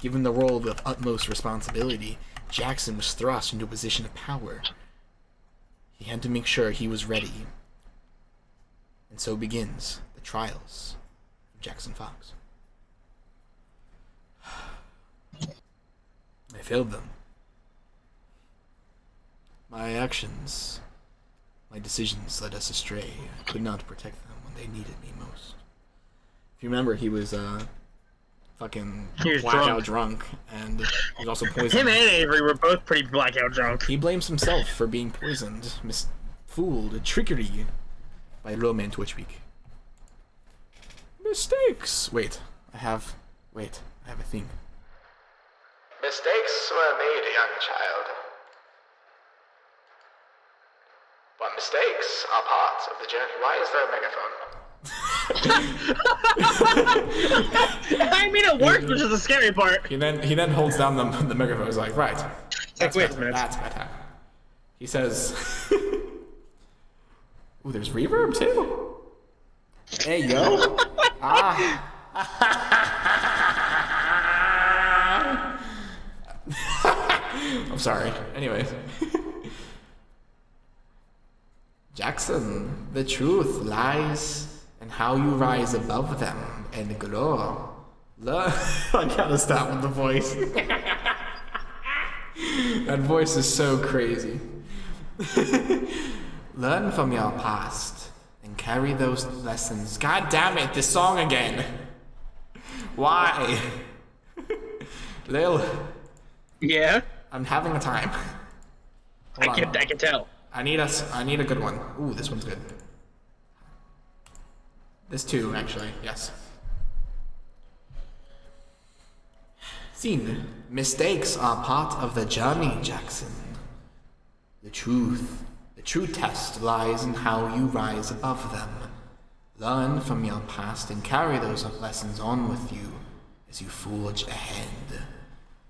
Given the role of utmost responsibility, Jackson was thrust into a position of power. He had to make sure he was ready. And so begins the trials of Jackson Fox. I failed them. My actions, my decisions led us astray. I could not protect them when they needed me most. If you remember, he was fucking blackout drunk, and he was also poisoned. Him and Avery were both pretty blackout drunk. He blames himself for being poisoned, fooled, trickery by Roman Twitchbeak. Mistakes! Wait, I have a thing. Mistakes were made, young child. But mistakes are part of the journey. Why is there a megaphone? I mean, it worked, which is the scary part. He then holds down the megaphone. He's like, right. That's wait a better. minute. That's better. He says, ooh, there's reverb too. Hey, yo. I'm sorry. Anyways. Jackson, the truth lies in how you rise above them and glow. I gotta stop with the voice. That voice is so crazy. Learn from your past and carry those lessons. God damn it, this song again. Why? Lil, Yeah? I'm having a time. Hold on. I can tell. I need a good one. Ooh, this one's good. This too, actually, yes. Scene. Mistakes are part of the journey, Jackson. The truth The true test lies in how you rise above them. Learn from your past and carry those lessons on with you as you forge ahead.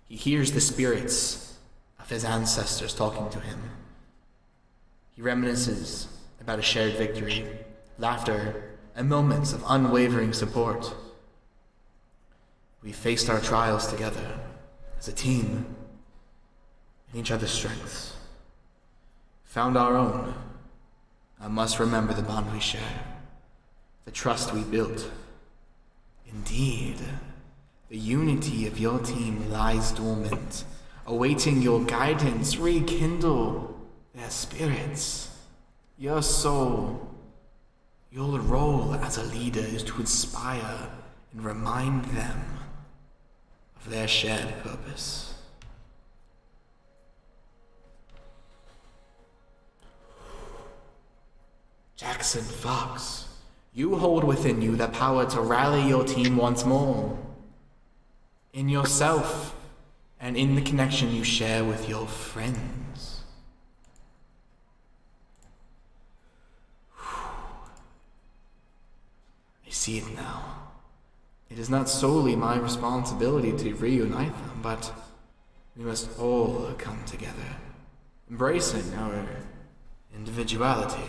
He hears the spirits of his ancestors talking to him. He reminisces about a shared victory, laughter, and moments of unwavering support. We faced our trials together as a team, in each other's strengths. Found our own. I must remember the bond we share, the trust we built. Indeed, the unity of your team lies dormant, awaiting your guidance. Rekindle their spirits. Your soul, your role as a leader is to inspire and remind them of their shared purpose. Jackson Fox, you hold within you the power to rally your team once more. In yourself and in the connection you share with your friends. I see it now. It is not solely my responsibility to reunite them, but we must all come together, embracing our individuality,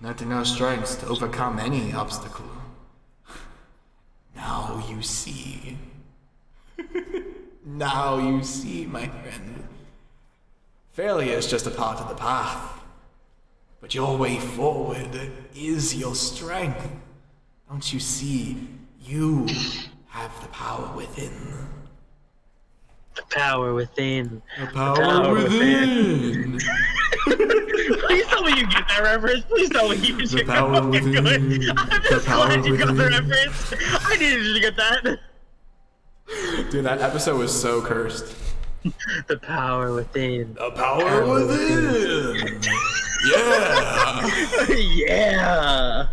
letting our strengths to overcome any obstacle. Now you see. Now you see, my friend. Failure is just a part of the path, but your way forward is your strength. Don't you see? You have the power within. The power within. The power within. Please tell me you get that reference. Please tell me you The power within. I'm just glad you got the reference. I needed you to get that. Dude, that episode was so cursed. The power within. The power within. Yeah. Yeah.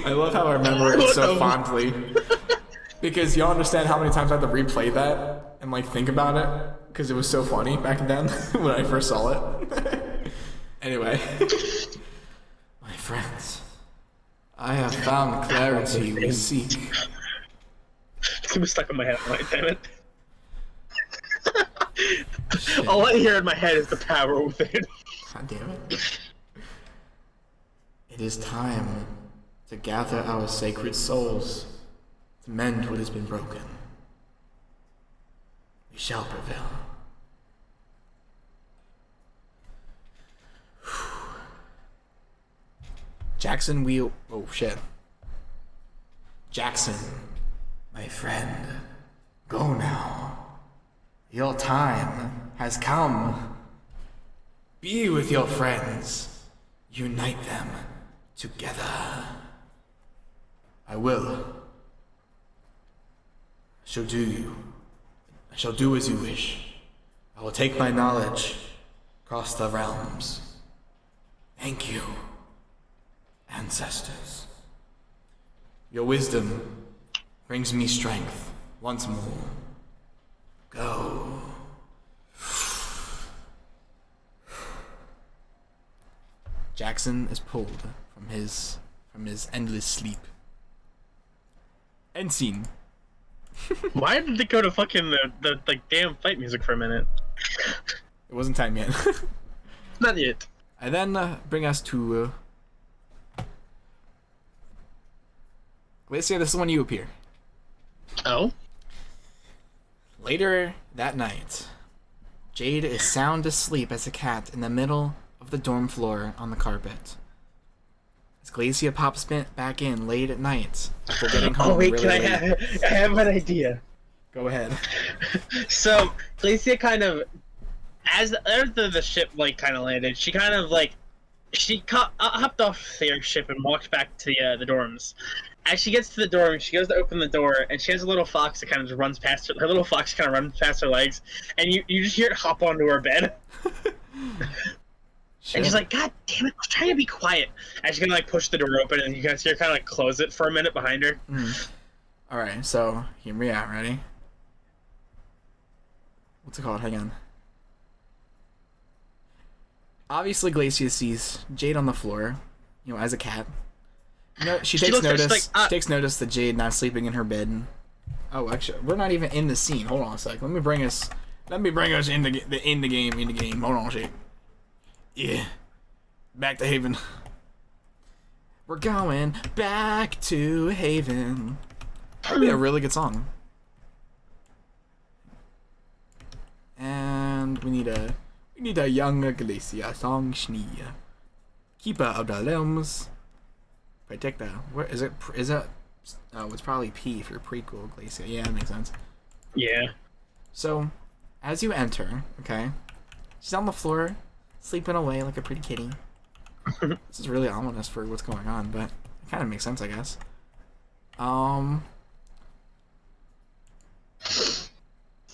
I love how I remember it so fondly. Because y'all understand how many times I had to replay that and like think about it? Because it was so funny back then when I first saw it. Anyway. My friends, I have found clarity we seek. It was stuck in my head. I'm like, damn it. All I hear in my head is the power within. God damn it. It is time to gather our sacred souls, to mend what has been broken. We shall prevail. Jackson, oh shit. Jackson, my friend, go now. Your time has come. Be with your friends. Unite them together. I will. I shall do as you wish. I will take my knowledge across the realms. Thank you, ancestors. Your wisdom brings me strength once more. Go. Jackson is pulled from his endless sleep. End scene. Why did they go to fucking the like damn fight music for a minute? It wasn't time yet. Not yet. And then bring us to let's say this is when you appear. Oh? Later that night, Jade is sound asleep as a cat in the middle of the dorm floor on the carpet. As Glacia pops back in late at night after getting home. Oh wait, really can late. I have an idea. Go ahead. So Glacia kind of, as after the ship like kind of landed, she kind of like hopped off their ship and walked back to the dorms. As she gets to the dorm, she goes to open the door, and she has a little fox that kind of just runs past her. Her little fox kind of runs past her legs, and you just hear it hop onto her bed. And she's like, God damn it, I was trying to be quiet. And she's gonna like push the door open, and you guys hear her kind of like close it for a minute behind her. Alright, so hear me out, ready? What's it called? Hang on. obviously Glacia sees Jade on the floor, you know, as a cat. You know, she She takes looks at it, notice. she's like, She takes notice that Jade not sleeping in her bed. Oh, actually, we're not even in the scene. Hold on a sec. Let me bring us in the game. Hold on a sec. Yeah, back to Haven. We're going back to Haven. That'd be a really good song. And we need a young Glacia song. Schnee. Keeper of the limbs. Protector. Where is it? Is it? Oh, it's probably P for prequel Glacia. Yeah, that makes sense. Yeah. So, as you enter, okay, she's on the floor, sleeping away like a pretty kitty. This is really ominous for what's going on, but it kind of makes sense, I guess.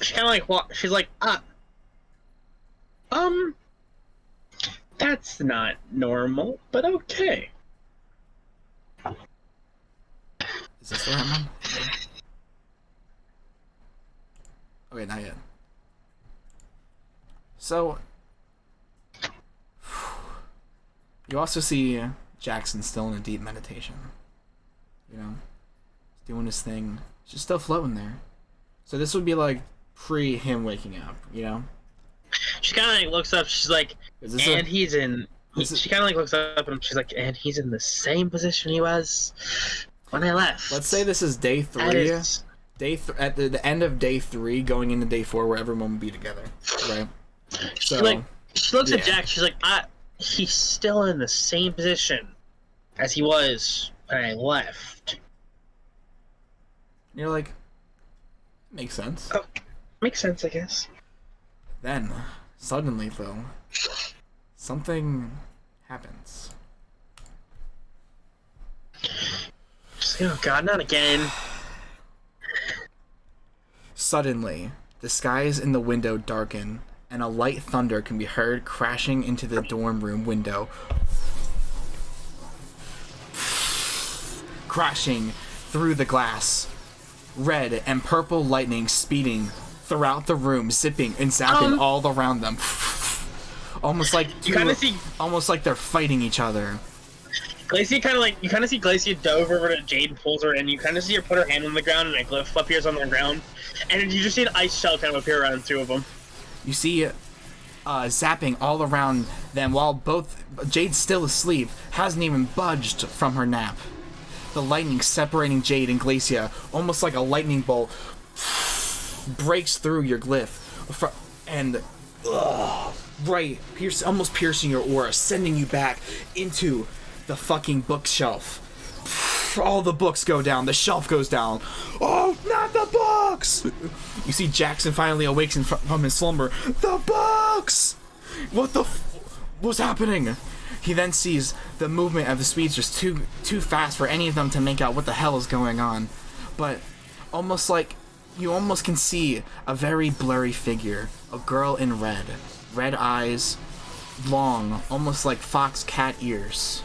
She kind of like she's like, that's not normal, but okay. Is this the right one? Okay, not yet. So, you also see Jackson still in a deep meditation. You know, he's doing his thing. He's just still floating there. So this would be like pre him waking up, you know? She kind of like looks up. She's like, Is this and a, he's in. This is- She kind of like looks up and she's like, and he's in the same position he was when I left. let's say this is day That 3. is- At the end of day 3, going into day 4, where everyone will be together, right? So, she looks at yeah. Jack. She's like, he's still in the same position as he was when I left. you're like, makes sense. Oh, makes sense, I guess. Then, suddenly though, something happens. She's like, oh God, not again. Suddenly, the skies in the window darken, and a light thunder can be heard crashing into the dorm room window. Crashing through the glass. Red and purple lightning speeding throughout the room, zipping and zapping all around them. Almost like almost like they're fighting each other. Glacia you kind of see Glacia dove over to Jade and pulls her in. You kind of see her put her hand on the ground and a glyph appears on the ground. And you just see an ice shell kind of appear around the two of them. You see zapping all around them while both Jade's still asleep, hasn't even budged from her nap. The lightning separating Jade and Glacia, almost like a lightning bolt, breaks through your glyph and almost piercing your aura, sending you back into the fucking bookshelf. All the books go down, the shelf goes down. Oh, not the books! You see Jackson finally awakes from his slumber. The books! What's happening? He then sees the movement of the speedsters too fast for any of them to make out what the hell is going on. But almost like you almost can see a very blurry figure, a girl in red. Red eyes, long, almost like fox cat ears.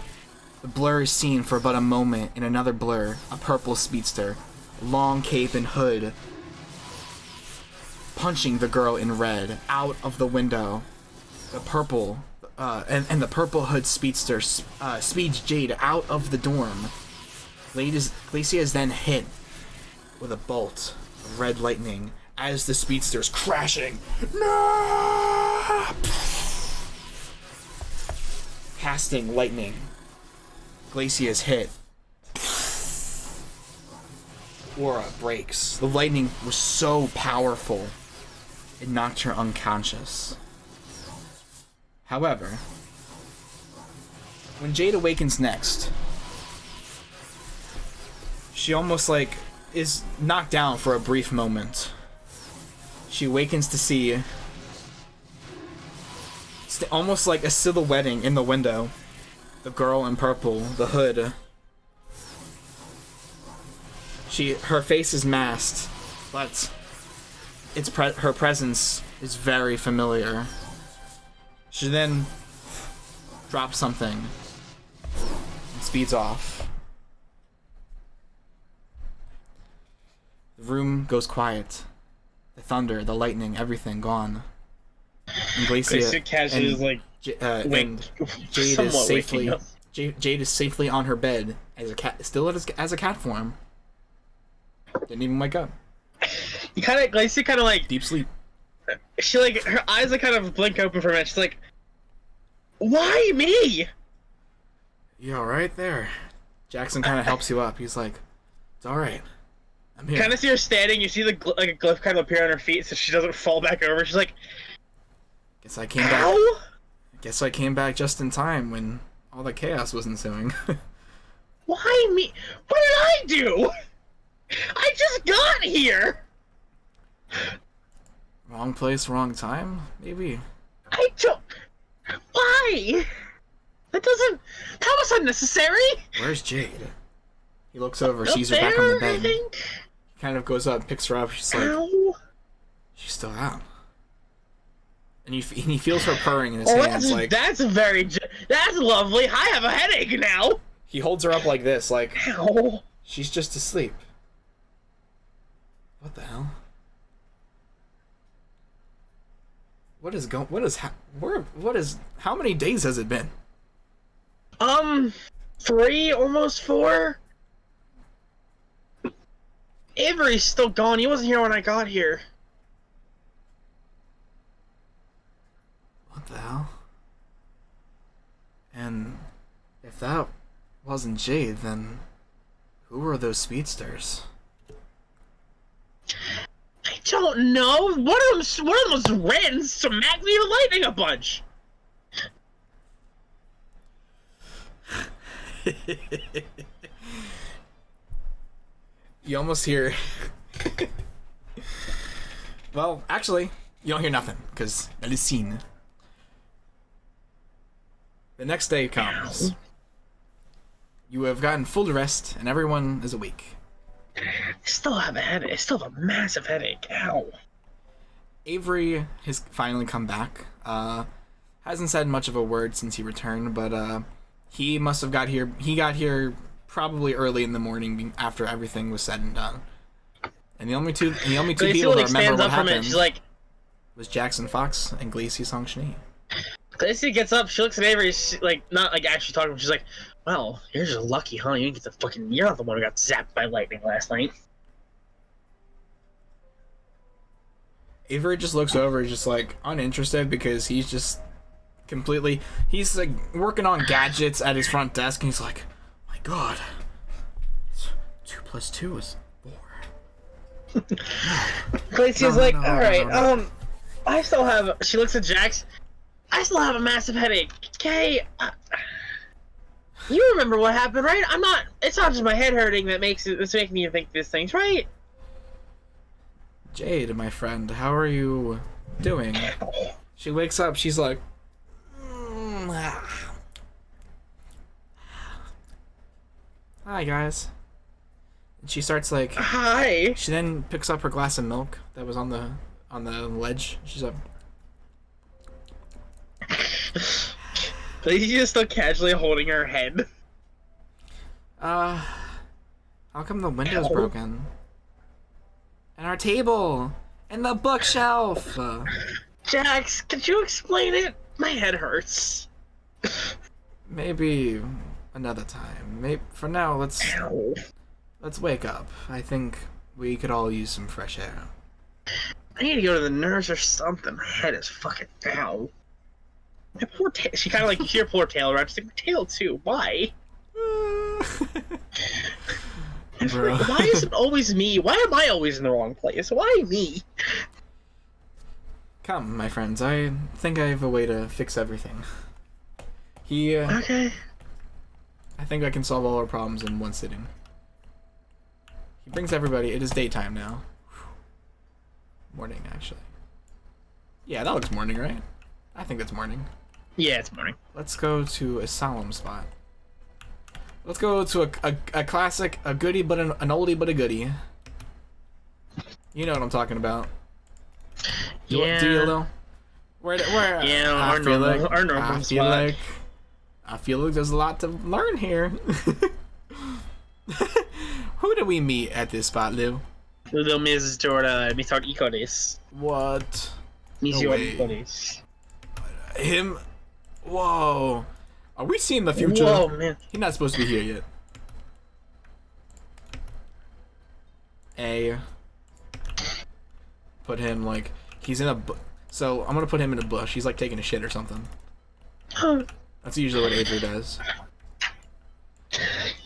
The blur is seen for but a moment in another blur, a purple speedster, long cape and hood, punching the girl in red out of the window. The purple, and the purple hood speedster speeds Jade out of the dorm. Glacia is then hit with a bolt of red lightning as the speedster's crashing. No! Casting lightning. Glacia is hit. Aura breaks. The lightning was so powerful, it knocked her unconscious. However, when Jade awakens next, she almost like is knocked down for a brief moment. She awakens to see almost like a silhouetting in the window. The girl in purple, the hood. Her face is masked, but her presence is very familiar. She then drops something and speeds off. The room goes quiet. The thunder, the lightning, everything gone. And Glacia casually is like, and Jade somewhat is safely waking up. Jade is safely on her bed as a cat, still as a cat form. Didn't even wake up. You kind of, Glacy kind of like, Deep sleep. she like, her eyes like kind of blink open for a minute. She's like, why me? You all right there? Jackson kind of helps you up. He's like, it's all right. I'm here. Kind of see her standing. You see the like a glyph kind of appear on her feet, so she doesn't fall back over. She's like, Guess I came back. ow! Guess I came back just in time when all the chaos was ensuing. Why me? What did I do? I just got here. Wrong place, wrong time, maybe. I don't. Why? That was unnecessary. Where's Jade? He looks over, Up sees her back on the there, I bed. think. He kind of goes up, picks her up. She's like, Ow. she's still out. And he feels her purring in his Oh, hands. Like, that's lovely. I have a headache now. he holds her up like this, like Ow. she's just asleep. What the hell? How many days has it been? 3, almost 4. Avery's still gone. He wasn't here when I got here. What the hell? And if that wasn't Jade, then who were those speedsters? I don't know. One of them was ran smacked me with lightning a bunch. You almost hear. Well, actually, you don't hear nothing because that is seen. The next day comes. You have gotten full rest, and everyone is awake. I still have a headache. I still have a massive headache. Ow. Avery has finally come back. Hasn't said much of a word since he returned, but he must have got here. He got here probably early in the morning after everything was said and done. And the only two people that remember what happened She's like, was Jackson Fox and Glacy Songshni. Glacy gets up. She looks at Avery. Like, not like actually talking. She's like, "Well, you're just lucky, huh? You didn't get the fucking. You're not the one who got zapped by lightning last night." Avery just looks over, just like uninterested because he's just completely. He's like working on gadgets at his front desk, and he's like, "My God, 2 + 2 is 4." Glacy's like, no, "All right, no. I still have." She looks at Jax. I still have a massive headache. Okay, you remember what happened, right? I'm not. It's not just my head hurting that's making me think these things, right? Jade, my friend, how are you doing? She wakes up. She's like, "Hi, guys." And she starts like. Hi. She then picks up her glass of milk that was on the ledge. She's like, Glacy's just still casually holding her head. how come the window's broken? And our table! And the bookshelf! Jax, could you explain it? My head hurts. Maybe another time. Maybe for now, let's Ow. wake up. I think we could all use some fresh air. I need to go to the nurse or something. My head is fucking ow. My poor tail. She kind of like, you hear poor tail around. She's like, my tail too. Why? Bro. Why is it always me? Why am I always in the wrong place? Why me? Come, my friends. I think I have a way to fix everything. Okay. I think I can solve all our problems in one sitting. He brings everybody. It is daytime now. Morning, actually. Yeah, that looks morning, right? I think that's morning. Yeah, it's morning. Let's go to a solemn spot. Let's go to a classic, a goodie but an oldie but a goodie. You know what I'm talking about. Yeah. Do you, Lil? Where? Yeah, I feel normal spot. I feel like there's a lot to learn here. Who do we meet at this spot, Lou? Little Mrs. Jorda, mi tar Ikodes. What? Mi No tar way. Ikodes. Him? Whoa. Are we seeing the future? Whoa, man. He's not supposed to be here yet. Put him like he's in a. So I'm gonna put him in a bush. He's like taking a shit or something. That's usually what Adri does.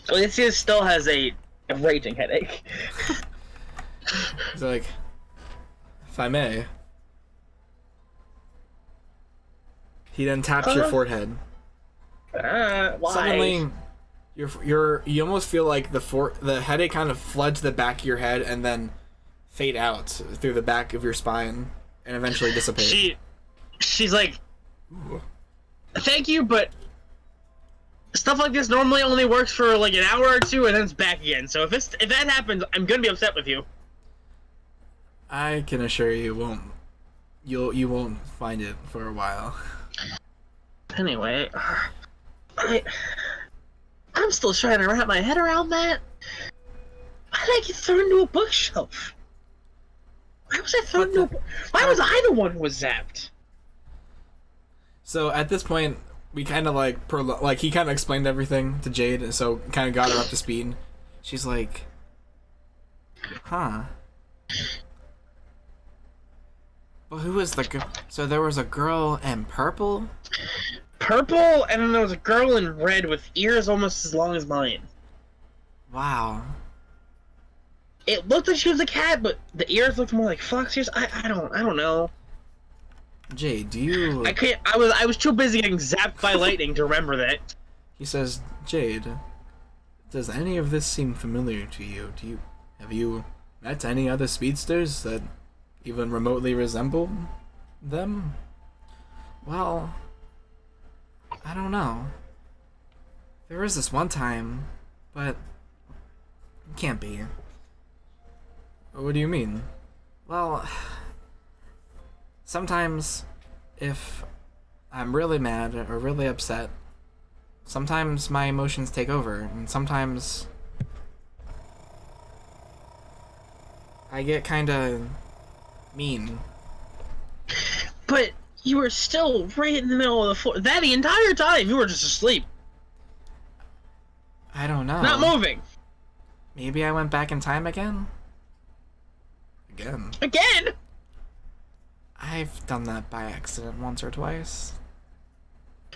Alicia still has a raging headache. He's like, if I may. He then taps your forehead. Why? Suddenly, you almost feel like the headache kind of flood to the back of your head and then fade out through the back of your spine and eventually dissipate. She's like, thank you, but stuff like this normally only works for like an hour or two and then it's back again. So if that happens, I'm gonna be upset with you. I can assure you, you won't find it for a while. Anyway, I'm still trying to wrap my head around that. Why did I get thrown into a bookshelf? Why was I thrown into Why was I the one who was zapped? So at this point, we kind of like he kind of explained everything to Jade, and so kind of got her up to speed. She's like, huh. Well, who was the so there was a girl in purple? Purple, and then there was a girl in red with ears almost as long as mine. Wow. It looked like she was a cat, but the ears looked more like fox ears. I don't know. Jade, do you... I can't. I was too busy getting zapped by lightning to remember that. He says, Jade, does any of this seem familiar to you? Have you met any other speedsters that even remotely resemble them? Well, I don't know. There was this one time, but it can't be. What do you mean? Well, sometimes if I'm really mad or really upset, sometimes my emotions take over, and sometimes I get kinda mean. But you were still right in the middle of the floor. That the entire time you were just asleep. I don't know. Not moving. Maybe I went back in time again? Again? I've done that by accident once or twice.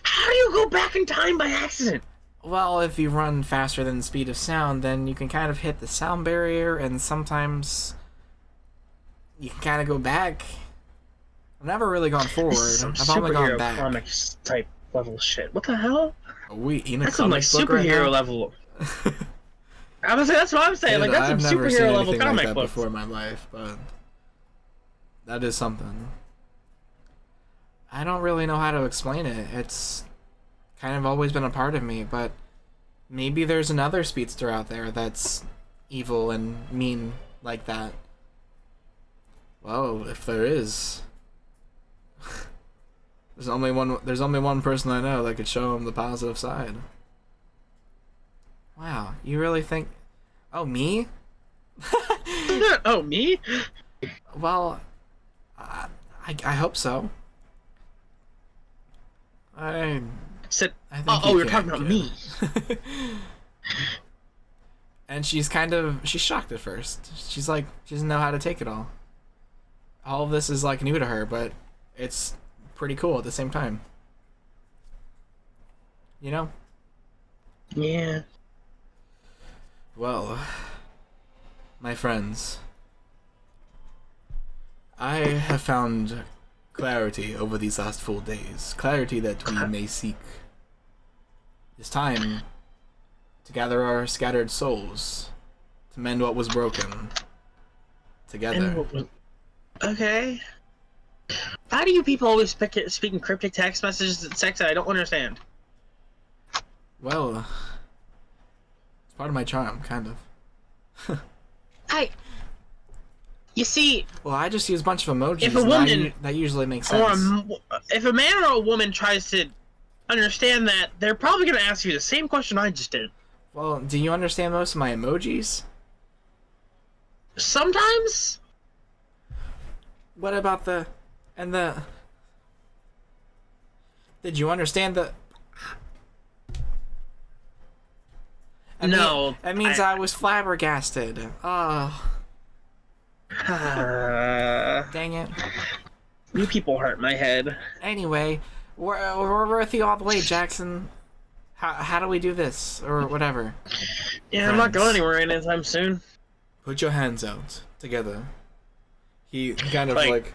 How do you go back in time by accident? Well, if you run faster than the speed of sound, then you can kind of hit the sound barrier, and sometimes you can kind of go back. I've never really gone forward. I've only gone back. Comics type level shit. What the hell? Are we in a That's some like comic book right superhero now? level. I was that's what I'm saying. Dude, Like that's I've some never seen superhero level anything comic like that books. before in my life, but that is something. I don't really know how to explain it. It's kind of always been a part of me, but maybe there's another speedster out there that's evil and mean like that. Well, if there is, there's only one person I know that could show him the positive side. Wow, you really think? Oh, me? Oh, me? Well, I hope so. I Said, think oh, you you're talking can, about kid. me. And she's shocked at first. She's like, she doesn't know how to take it all. All of this is like new to her, but it's pretty cool at the same time. You know? Yeah. Well, my friends, I have found clarity over these last 4 days. Clarity that we may seek. It's time to gather our scattered souls to mend what was broken together. Okay. Why do you people always speak in cryptic text messages and sex that I don't understand? Well, it's part of my charm, kind of. You see, Well, I just use a bunch of emojis. If a woman- that usually makes sense. if a man or a woman tries to understand that, they're probably going to ask you the same question I just did. Well, do you understand most of my emojis? Sometimes? What about the Did you understand the... No. That means I was flabbergasted. Oh, dang it. You people hurt my head. Anyway, we're with you all the way, Jackson. How do we do this? Or whatever. Yeah, I'm not Friends. going anywhere anytime soon. Put your hands out together. He kind of like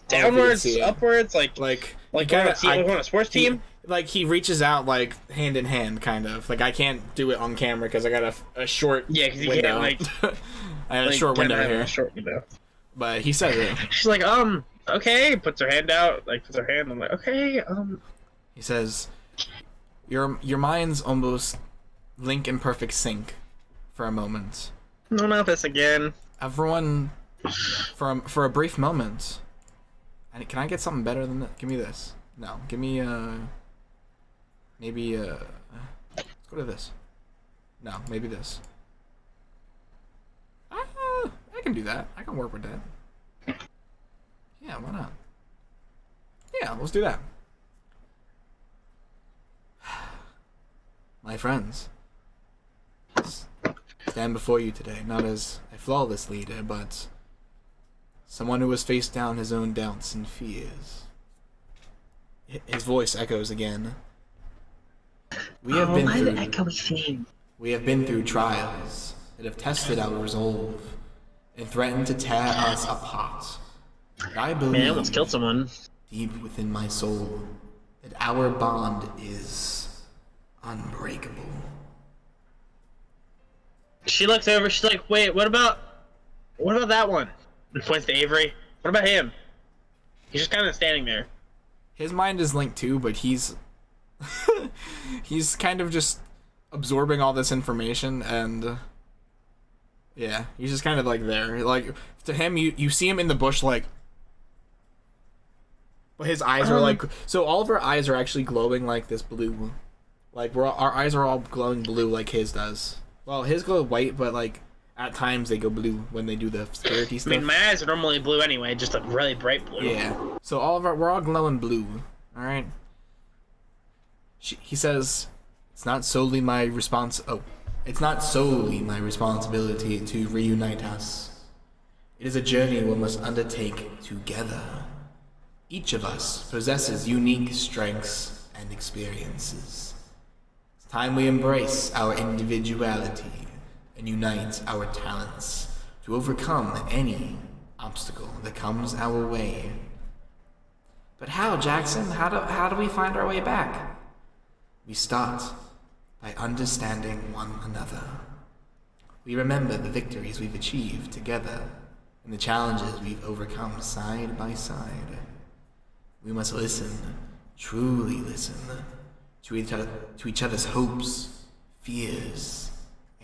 Downwards, see it. upwards, like he on a sports team. He reaches out like hand in hand, kind of. Like I can't do it on camera because I got a short Yeah, because you window. can't I have a short window have here. A short window. But he says it. She's like, okay. Puts her hand out, puts her hand. I'm like, okay, He says, "Your mind's almost link in perfect sync for a moment. No, not this again. Everyone, for a brief moment. And can I get something better than that? Give me this. No, give me maybe let's go to this. No, maybe this. I can do that. I can work with that. Yeah, why not? Yeah, let's do that. My friends, stand before you today, not as a flawless leader, but someone who has faced down his own doubts and fears. His voice echoes again. We have been through the echoey theme? We have been through trials that have tested our resolve and threatened to tear us apart. But I believe Man, I almost killed someone. deep within my soul that our bond is unbreakable. She looks over. She's like, wait, what about that one? And points to Avery. What about him? He's just kind of standing there. His mind is linked too, but he's he's kind of just absorbing all this information, and yeah, he's just kind of like there. Like to him, you see him in the bush, like, but his eyes are like, so all of our eyes are actually glowing like this blue, like our eyes are all glowing blue like his does. Well, his glow white, but like at times they go blue when they do the spirity stuff. I mean, my eyes are normally blue anyway, just a really bright blue. Yeah. So we're all glowing blue. All right. He says, it's not solely my responsibility to reunite us. It is a journey we must undertake together. Each of us possesses unique strengths and experiences. It's time we embrace our individuality and unite our talents to overcome any obstacle that comes our way. But how, Jackson? How do we find our way back? We start by understanding one another. We remember the victories we've achieved together and the challenges we've overcome side by side. We must listen, truly listen, to each other's hopes, fears,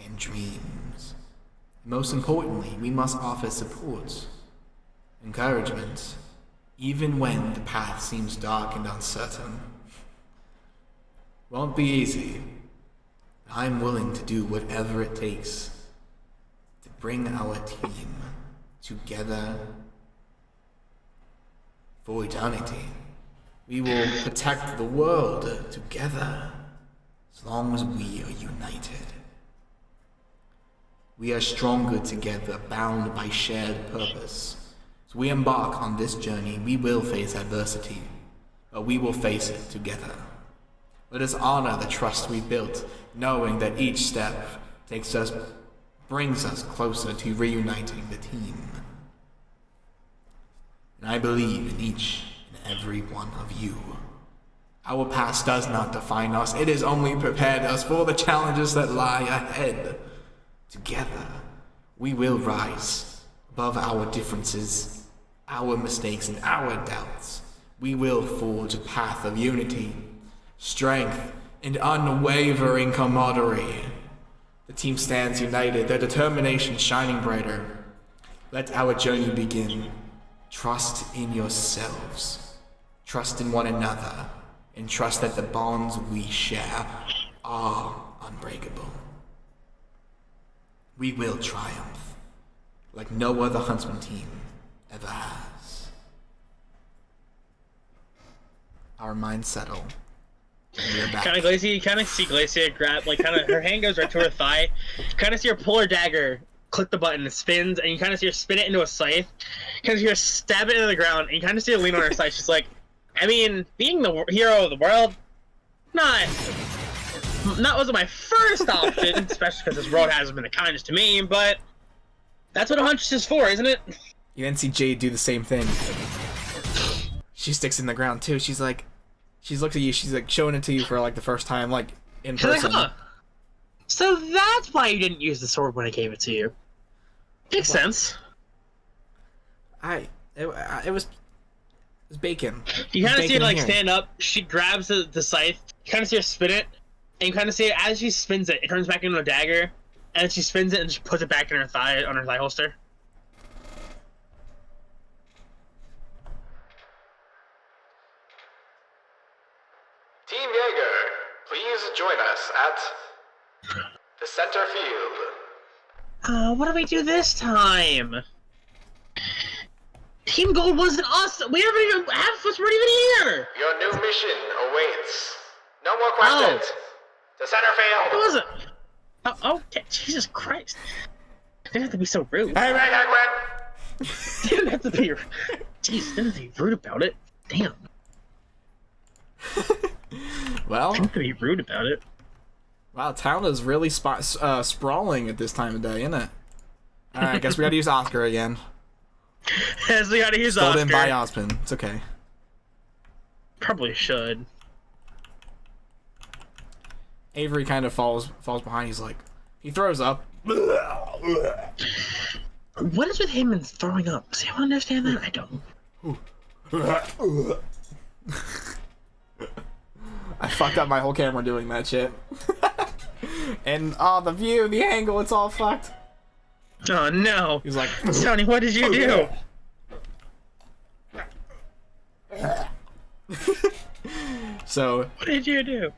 and dreams. Most importantly, we must offer support, encouragement, even when the path seems dark and uncertain. Won't be easy. I'm willing to do whatever it takes to bring our team together for eternity. We will protect the world together as long as we are united. We are stronger together, bound by shared purpose. As we embark on this journey, we will face adversity, but we will face it together. Let us honor the trust we built, knowing that each step brings us closer to reuniting the team. And I believe in each and every one of you. Our past does not define us. It has only prepared us for the challenges that lie ahead. Together, we will rise above our differences, our mistakes, and our doubts. We will forge a path of unity, strength, and unwavering camaraderie. The team stands united, their determination shining brighter. Let our journey begin. Trust in yourselves, trust in one another, and trust that the bonds we share are unbreakable. We will triumph like no other Huntsman team ever has. our minds settle. And we are back. Kind of Glacia, you kind of see Glacia grab, like, kind of her hand goes right to her thigh. You kind of see her pull her dagger, click the button, it spins, and you kind of see her spin it into a scythe. You kind of see her stab it into the ground, and you kind of see her lean on her side. She's like, I mean, being the hero of the world, not wasn't my first option, especially because this world hasn't been the kindest to me, but that's what a hunch is for, isn't it? You then see Jade do the same thing. She sticks in the ground too. She's like, she looks at you. She's like showing it to you for like the first time, like in She's like, person. huh. So that's why you didn't use the sword when I gave it to you. Makes sense. It was bacon. You kind of see her like here. stand up. She grabs the scythe. You kind of see her spin it, and you kind of see it as she spins it. It turns back into a dagger, and then she spins it and she puts it back in her thigh on her thigh holster. Team Jaeger, please join us at the center field. What do we do this time? Team Gold wasn't us. We haven't even half of us weren't even here. Your new mission awaits. No more questions. The center It field. wasn't. Oh, okay. Jesus Christ! You didn't have to be so rude. Hey, Quinn. You didn't have to be. Jeez, didn't have to be rude about it. Damn. Well, Didn't have to be rude about it. wow, town is really sprawling at this time of day, isn't it? All right, I guess we gotta use Oscar again. As we gotta use Stolen Oscar. by Osmond. It's okay. Probably should. Avery kind of falls behind. He's like, he throws up. What is with him and throwing up? Does anyone understand that? I don't. I fucked up my whole camera doing that shit. And the view, the angle, it's all fucked. Oh no. He's like, Tony, what did you do? so What did you do?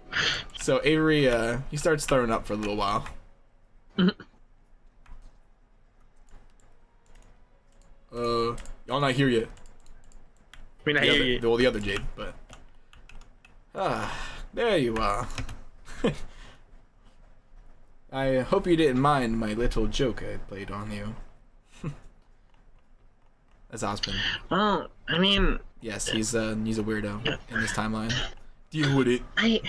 Avery, he starts throwing up for a little while. Y'all not here yet. I mean, I hear you. Well, the other Jade, but there you are. I hope you didn't mind my little joke I played on you. That's Osmond. Well, I mean, Yes, he's a weirdo in this timeline. Deal with it. I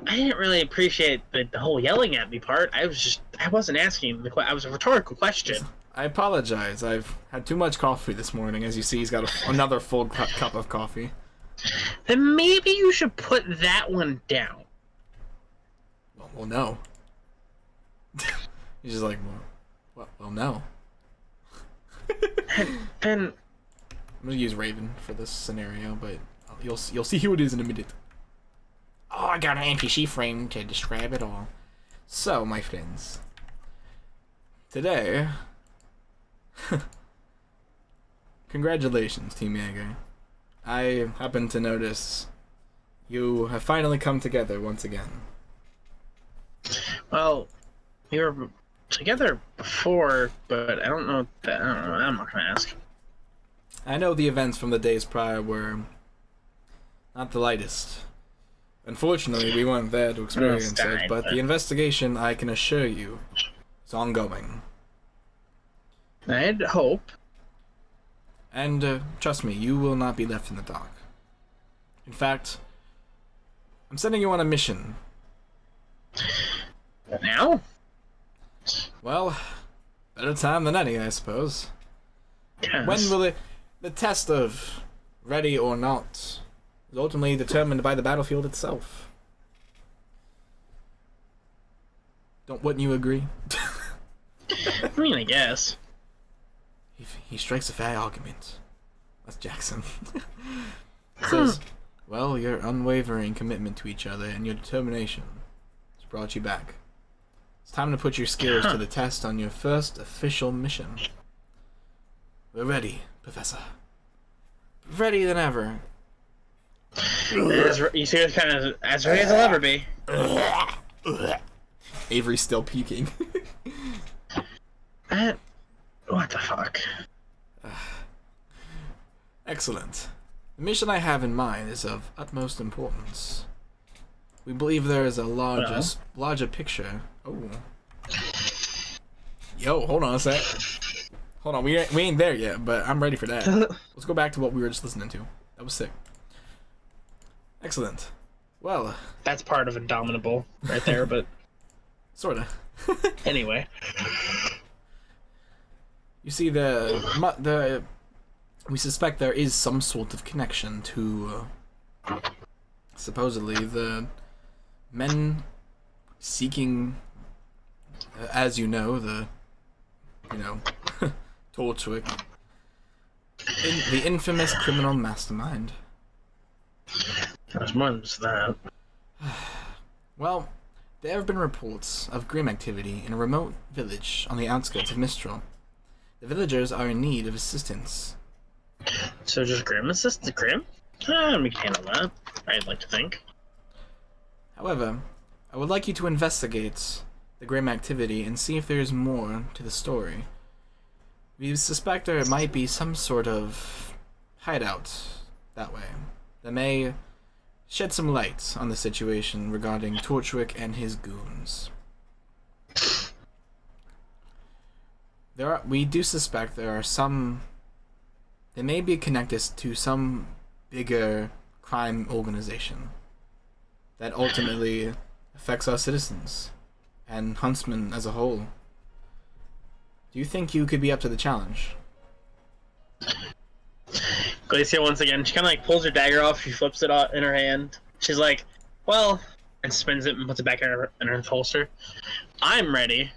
didn't really appreciate the whole yelling at me part. I wasn't asking the question. I was a rhetorical question. I apologize. I've had too much coffee this morning. As you see, he's got another full cup of coffee. Then maybe you should put that one down. Well, no. He's just like, well, no. Then I'm gonna use Raven for this scenario, but you'll see who it is in a minute. Oh, I got an NPC frame to describe it all. So, my friends, today, congratulations, Team Jaeger. I happen to notice you have finally come together once again. well, we were together before, but I don't know that. I don't know. I'm not gonna ask. I know the events from the days prior were not the lightest. Unfortunately, we weren't there to experience it, but the investigation, I can assure you, is ongoing. I'd hope. And trust me, you will not be left in the dark. In fact, I'm sending you on a mission. Now? Well, better time than any, I suppose. Yes. When will the test of ready or not is ultimately determined by the battlefield itself? Wouldn't you agree? I mean, I guess. He strikes a fair argument. That's Jackson. Says, well, your unwavering commitment to each other and your determination has brought you back. It's time to put your skills to the test on your first official mission. We're ready, Professor. Ready than ever. You see, it's kind of as ready as I'll ever be. Avery's still peeking. What the fuck? Excellent. The mission I have in mind is of utmost importance. We believe there is a larger picture. Oh. Yo, hold on a sec. Hold on, we ain't there yet, but I'm ready for that. Let's go back to what we were just listening to. That was sick. Excellent. Well, That's part of Indomitable right there, but sorta. anyway. You see, we suspect there is some sort of connection to supposedly the men seeking, as you know, Torchwick, the infamous criminal mastermind. There's more than just that. Well, there have been reports of grim activity in a remote village on the outskirts of Mistral. The villagers are in need of assistance. So just Grim assist the Grim? We can handle that, I'd like to think. However, I would like you to investigate the grim activity and see if there is more to the story. We suspect there might be some sort of hideout that way that may shed some light on the situation regarding Torchwick and his goons. We do suspect there are some. They may be connected to some bigger crime organization that ultimately affects our citizens and Huntsman as a whole. Do you think you could be up to the challenge? Glacia once again, she kind of like pulls her dagger off, she flips it out in her hand. She's like, well, and spins it and puts it back in her holster. I'm ready.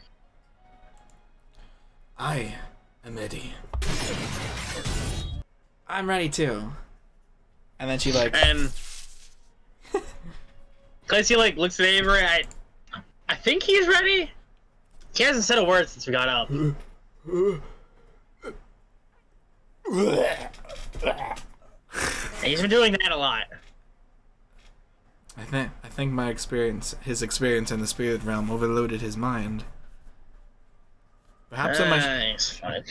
I am ready. I'm ready too. And then she like... And Glacia like looks at Avery, I think he's ready? He hasn't said a word since we got up. He's been doing that a lot. I think his experience in the spirit realm overloaded his mind. Perhaps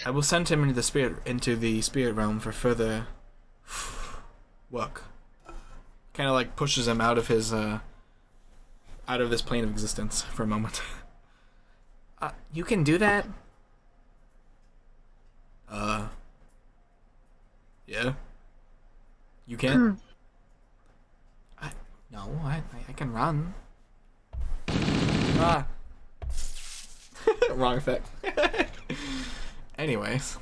I will send him into the spirit realm for further work. Kind of like pushes him out of his out of this plane of existence for a moment. You can do that? Yeah. You can? No, I can run. Wrong effect. Anyways.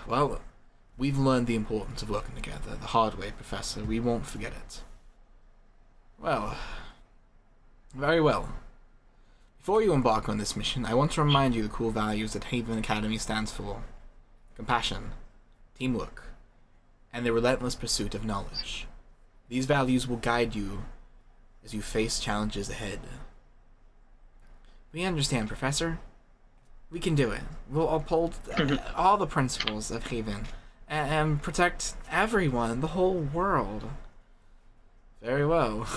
Well, we've learned the importance of working together the hard way, Professor. We won't forget it. Well, very well. Before you embark on this mission, I want to remind you the core values that Haven Academy stands for. Compassion, teamwork, and the relentless pursuit of knowledge. These values will guide you as you face challenges ahead. We understand, Professor. We can do it. We'll uphold all the principles of Haven and protect everyone, the whole world. Very well.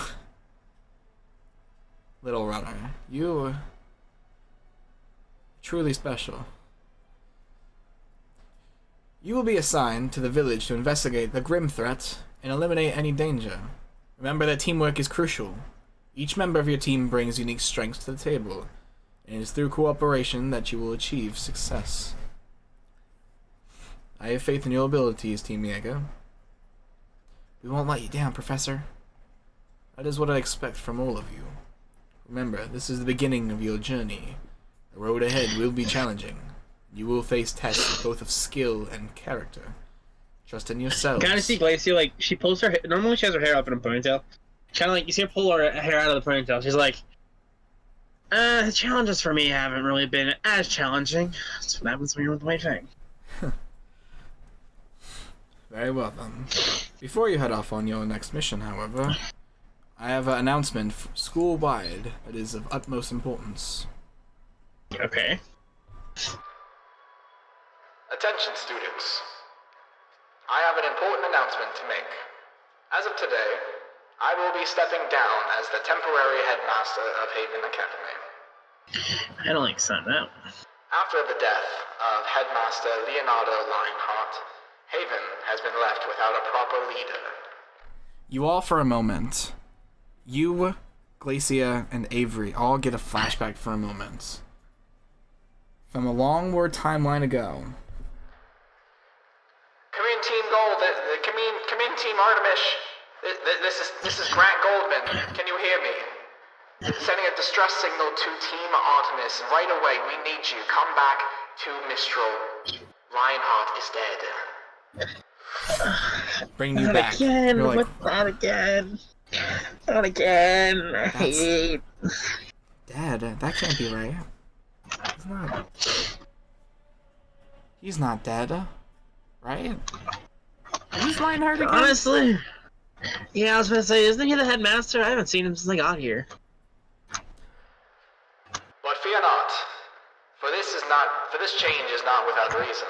Little runner, you truly special. You will be assigned to the village to investigate the grim threat and eliminate any danger. Remember that teamwork is crucial. Each member of your team brings unique strengths to the table, and it is through cooperation that you will achieve success. I have faith in your abilities, Team Jaeger. We won't let you down, Professor. That is what I expect from all of you. Remember, this is the beginning of your journey. The road ahead will be challenging. You will face tests both of skill and character. Trust in yourselves. Kind of see Glacia, like, she pulls her hair. Normally she has her hair up in a ponytail. Kind of like, you see her pull her hair out of the ponytail. She's like, the challenges for me haven't really been as challenging. That's what happens when you're with my thing. Very well, then. Before you head off on your next mission, however, I have an announcement school-wide that is of utmost importance. Okay. Attention, students. I have an important announcement to make. As of today, I will be stepping down as the temporary headmaster of Haven Academy. I don't like saying that. After the death of Headmaster Leonardo Lionheart, Haven has been left without a proper leader. You all, for a moment, you, Glacia, and Avery all get a flashback for a moment. From a long war timeline ago. Come in, Team Gold. Come in, Team Artemis. This is Grant Goldman. Can you hear me? Sending a distress signal to Team Artemis. Right away, we need you. Come back to Mistral. Lionheart is dead. Bring you Not back. again. You're like, What? Not again. Not again. I hate. Dad, that can't be right. He's not dead, right? He's Lionheart again? Honestly. Yeah, I was gonna say, isn't he the headmaster? I haven't seen him since I got here. But fear not, for this change is not without reason.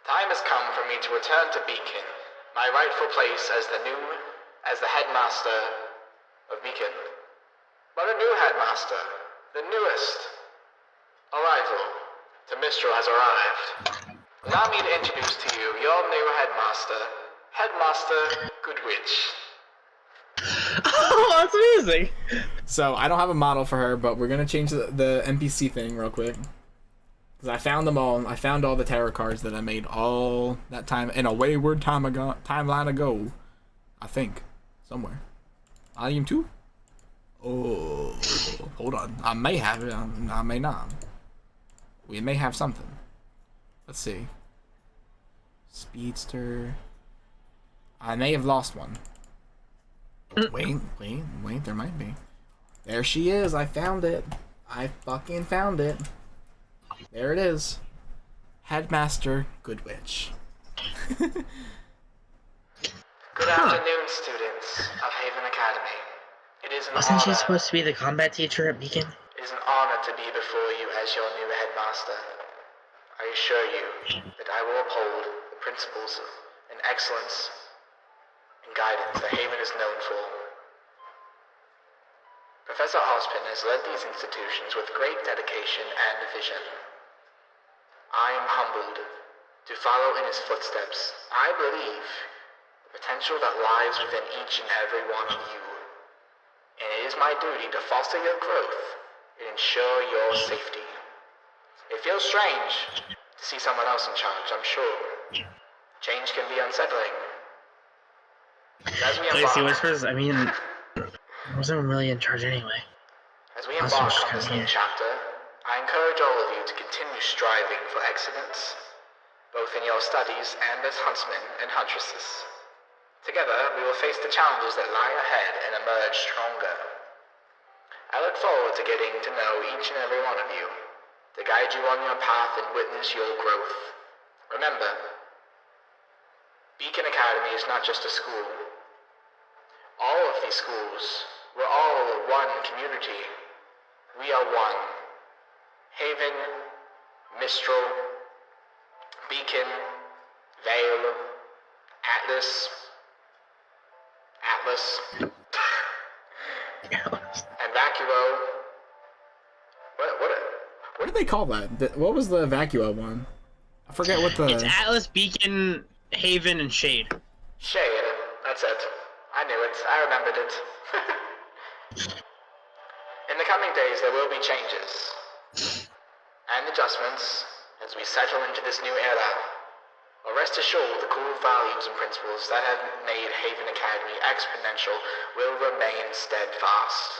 Time has come for me to return to Beacon, my rightful place as the headmaster of Beacon. But a new headmaster, the newest arrival to Mistral has arrived. Allow me to introduce to you your new headmaster, Headmaster Goodwitch. Oh, that's amazing! So, I don't have a model for her, but we're gonna change the NPC thing real quick. Because I found them all. I found all the tarot cards that I made all that time in a wayward timeline ago. I think. Somewhere. Volume 2? Oh, hold on. I may have it. I may not. We may have something. Let's see. Speedster. I may have lost one. Wait, there might be. There she is, I found it. I fucking found it. There it is. Headmaster Goodwitch. Good afternoon, students of Haven Academy. It is an Wasn't she honor. supposed to be the combat teacher at Beacon? It is an honor to be before you as your new headmaster. I assure you that I will uphold the principles and excellence and guidance that Haven is known for. Professor Ospin has led these institutions with great dedication and vision. I am humbled to follow in his footsteps. I believe the potential that lies within each and every one of you, and it is my duty to foster your growth and ensure your safety. It feels strange to see someone else in charge, I'm sure. Change can be unsettling. As we Lacey embark, Whispers, I mean, I wasn't really in charge anyway. as we embark on this new chapter, I encourage all of you to continue striving for excellence, both in your studies and as huntsmen and huntresses. Together, we will face the challenges that lie ahead and emerge stronger. I look forward to getting to know each and every one of you, to guide you on your path and witness your growth. Remember, Beacon Academy is not just a school. All of these schools, we're all one community. We are one. Haven, Mistral, Beacon, Vale, Atlas, and Vacuo. What did they call that? What was the Vacuo one? I forget what the... It's Atlas, Beacon, Haven, and Shade. Shade, that's it. I knew it. I remembered it. In the coming days, there will be changes and adjustments as we settle into this new era. But rest assured, the core values and principles that have made Haven Academy exponential will remain steadfast.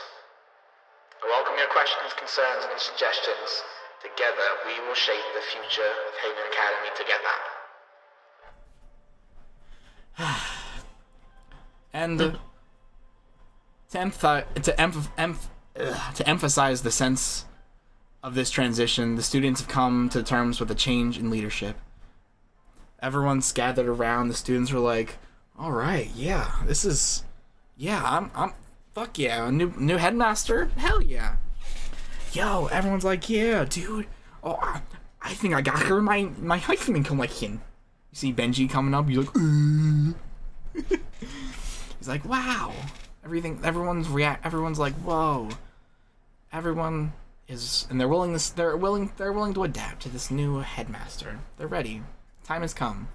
I welcome your questions, concerns, and suggestions. Together, we will shape the future of Haven Academy together. And to emphasize the sense of this transition, the students have come to terms with a change in leadership. Everyone's gathered around. The students were like, "All right, yeah, this is, yeah, I'm, fuck yeah, a new headmaster, hell yeah." Yo, everyone's like, "Yeah, dude. Oh, I think I got her my hyphen collection." You see Benji coming up. You're like, he's like, "Wow." Everyone's like, "Whoa." Everyone is, and they're willing to adapt to this new headmaster. They're ready. Time has come.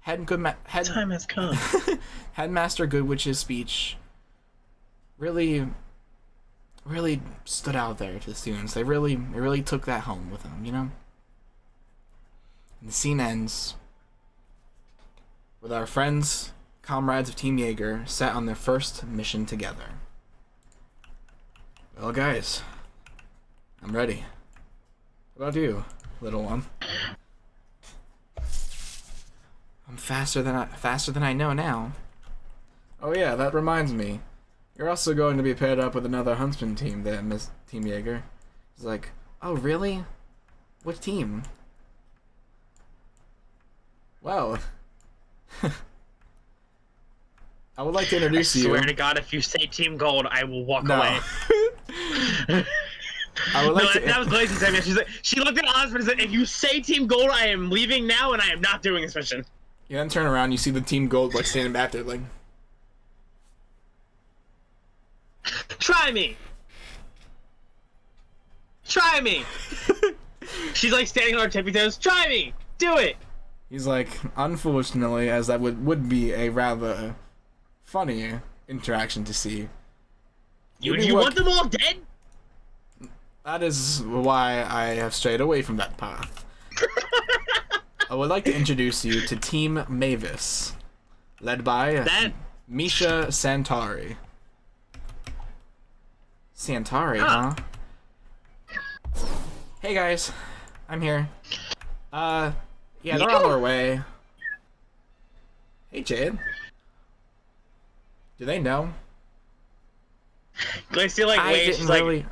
Time has come. Headmaster Goodwich's speech really stood out there to the students. They really took that home with them, you know? And the scene ends with our friends, comrades of Team Jaeger, set on their first mission together. Well, guys, I'm ready. What about you, little one? I'm faster than I know now. Oh yeah, that reminds me. You're also going to be paired up with another huntsman team there, Miss Team Jaeger. He's like, oh really? What team? Well, I would like to introduce you. I swear to God, if you say Team Gold, I will walk away. I would like to. That was Lacey saying that. She looked at Osmond and said, if you say Team Gold, I am leaving now and I am not doing this mission. You then turn around, you see the Team Gold like standing back there like... Try me! Try me! She's like standing on her tippy toes. Try me! Do it! He's like, unfortunately, as that would be a rather funny interaction to see. You want them all dead? That is why I have strayed away from that path. I would like to introduce you to Team Mavis, led by Misha Santari. Santari, huh? Hey guys, I'm here. Yeah, they're on their way. Hey Jade. Do they know? Glacia like waves. She's really... like,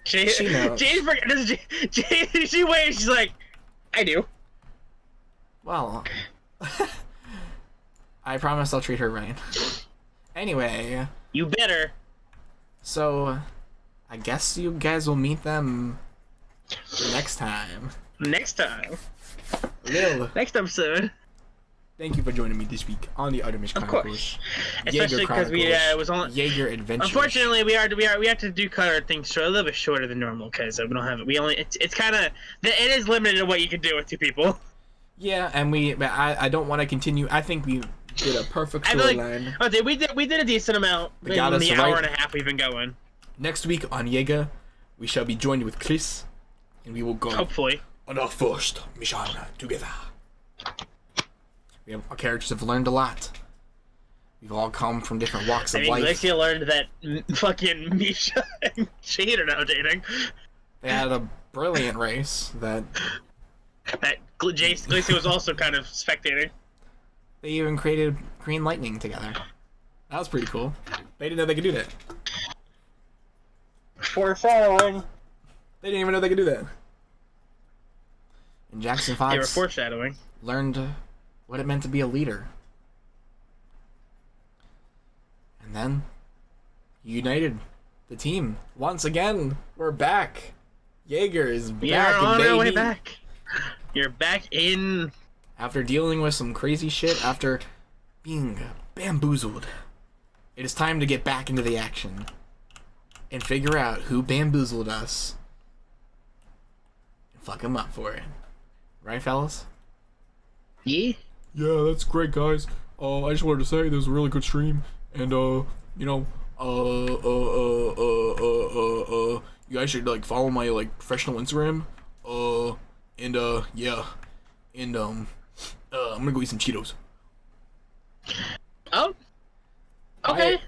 she knows. She waves. She's like, I do. Well, I promise I'll treat her right. Anyway. You better. So, I guess you guys will meet them next time. Next time. Lil. Next episode. Thank you for joining me this week on the Artemis Chronicles. Of course. Especially because we was on Jaeger Adventures. Unfortunately, we have to do cut our things short, a little bit shorter than normal because we don't have it. We only it's kind of it is limited to what you can do with 2 people. Yeah, and I don't want to continue. I think we did a perfect storyline. Okay, we did a decent amount in the hour and a half we've been going. Next week on Jaeger, we shall be joined with Chris, and we will go hopefully on our first mission together. Our characters have learned a lot. We've all come from different walks of life. Glacia learned that fucking Misha and Jade are now dating. They had a brilliant race that Glacia was also kind of spectating. They even created green lightning together. That was pretty cool. They didn't know they could do that. Foreshadowing. They didn't even know they could do that. And Jackson Fox They were foreshadowing. learned what it meant to be a leader. And then united the team. Once again, we're back. Jaeger is back, We are on baby. our way back. You're back in. After dealing with some crazy shit, after being bamboozled, it is time to get back into the action and figure out who bamboozled us and fuck him up for it. Right, fellas? Yeah. Yeah, that's great, guys. I just wanted to say this was a really good stream, and you know, you guys should like follow my like professional Instagram, and yeah, and I'm gonna go eat some Cheetos. Oh. Okay.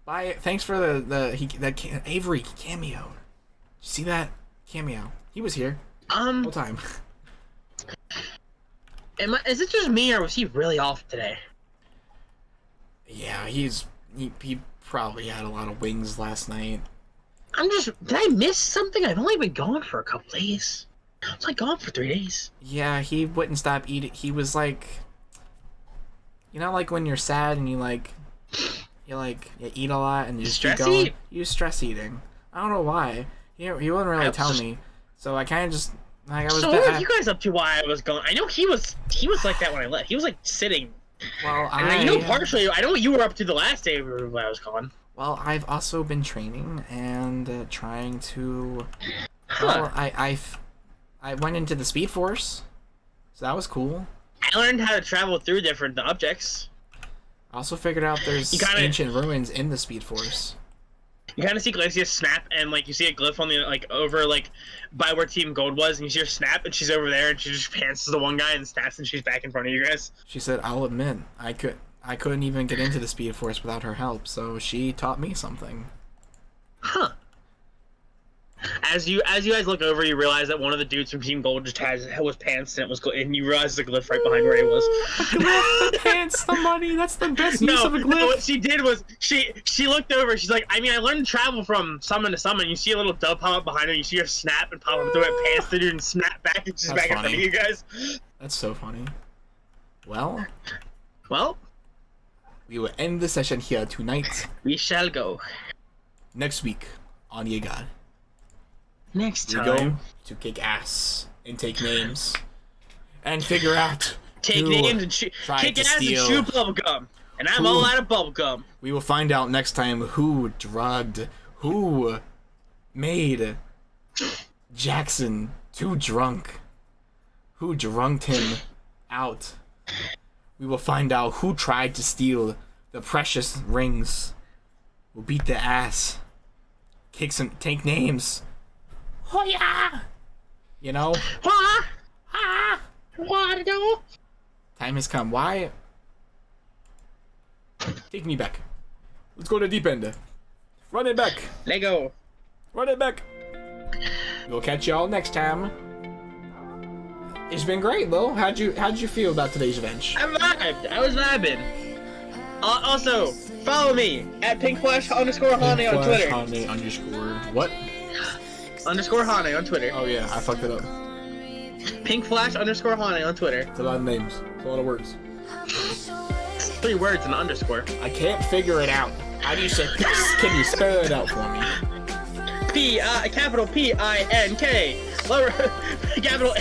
Bye. Thanks for the Avery cameo. Did you see that cameo? He was here whole time. Is it just me, or was he really off today? Yeah, he probably had a lot of wings last night. Did I miss something? I've only been gone for a couple days. I was like gone for 3 days. Yeah, he wouldn't stop eating. He was like, you know, like when you're sad and you eat a lot and you just keep going. Eat? You stress eating. I don't know why. He wouldn't really tell me. So I kind of just like I was. So what were you guys up to while I was gone? I know he was like that when I left. He was like sitting. Well, partially. I know what you were up to the last day when I was gone. Well, I've also been training and trying to. Huh. Well, I went into the Speed Force, so that was cool. I learned how to travel through different objects. I also figured out there's ancient ruins in the Speed Force. You kind of see Glacia snap, and like you see a glyph on the over by where Team Gold was, and you see her snap, and she's over there, and she just pants the one guy and snaps, and she's back in front of you guys. She said, "I'll admit, I couldn't even get into the Speed Force without her help, so she taught me something." Huh. As you guys look over, you realize that one of the dudes from Team Gold just was pants, and and you realize the glyph right behind where he was. A glyph pants somebody. That's the best use of a glyph. No, what she did was she looked over. She's like, I mean, I learned to travel from summon to summon. You see a little dove pop up behind her. You see her snap and pop up through it, pants the dude, and snap back, and she's back in front of you guys. That's so funny. Well, we will end the session here tonight. We shall go Next week on JAGR. next time. We go to kick ass and take names and figure out Take who names and tried kick to ass and steal. chew bubblegum. And I'm all out of bubblegum. We will find out next time who drugged, who made Jackson too drunk, who drunked him out. We will find out who tried to steal the precious rings. We'll beat the ass, take names. Oh yeah! You know? What? What do? Time has come. Why? Take me back. Let's go to deep end. Run it back. Lego. Run it back. We'll catch y'all next time. It's been great, though. How'd you feel about today's event? I vibed. I was vibing. Also, follow me at pinkflash_Hane on Twitter. Hane underscore what? _Hane on Twitter. Oh yeah, I fucked it up. Pinkflash_Hane on Twitter. It's a lot of names. It's a lot of words. 3 words and an underscore. I can't figure it out. How do you say? Can you spell it out for me? Capital P-I-N-K. Lower capital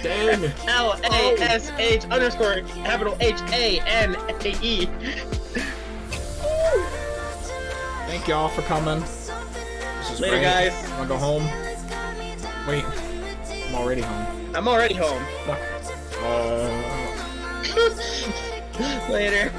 Dang. L-A-S-H underscore capital H-A-N-A-E. Thank y'all for coming. This is Later, great. guys. Wanna go home? Wait, I'm already home. I'm already home. Fuck. Later.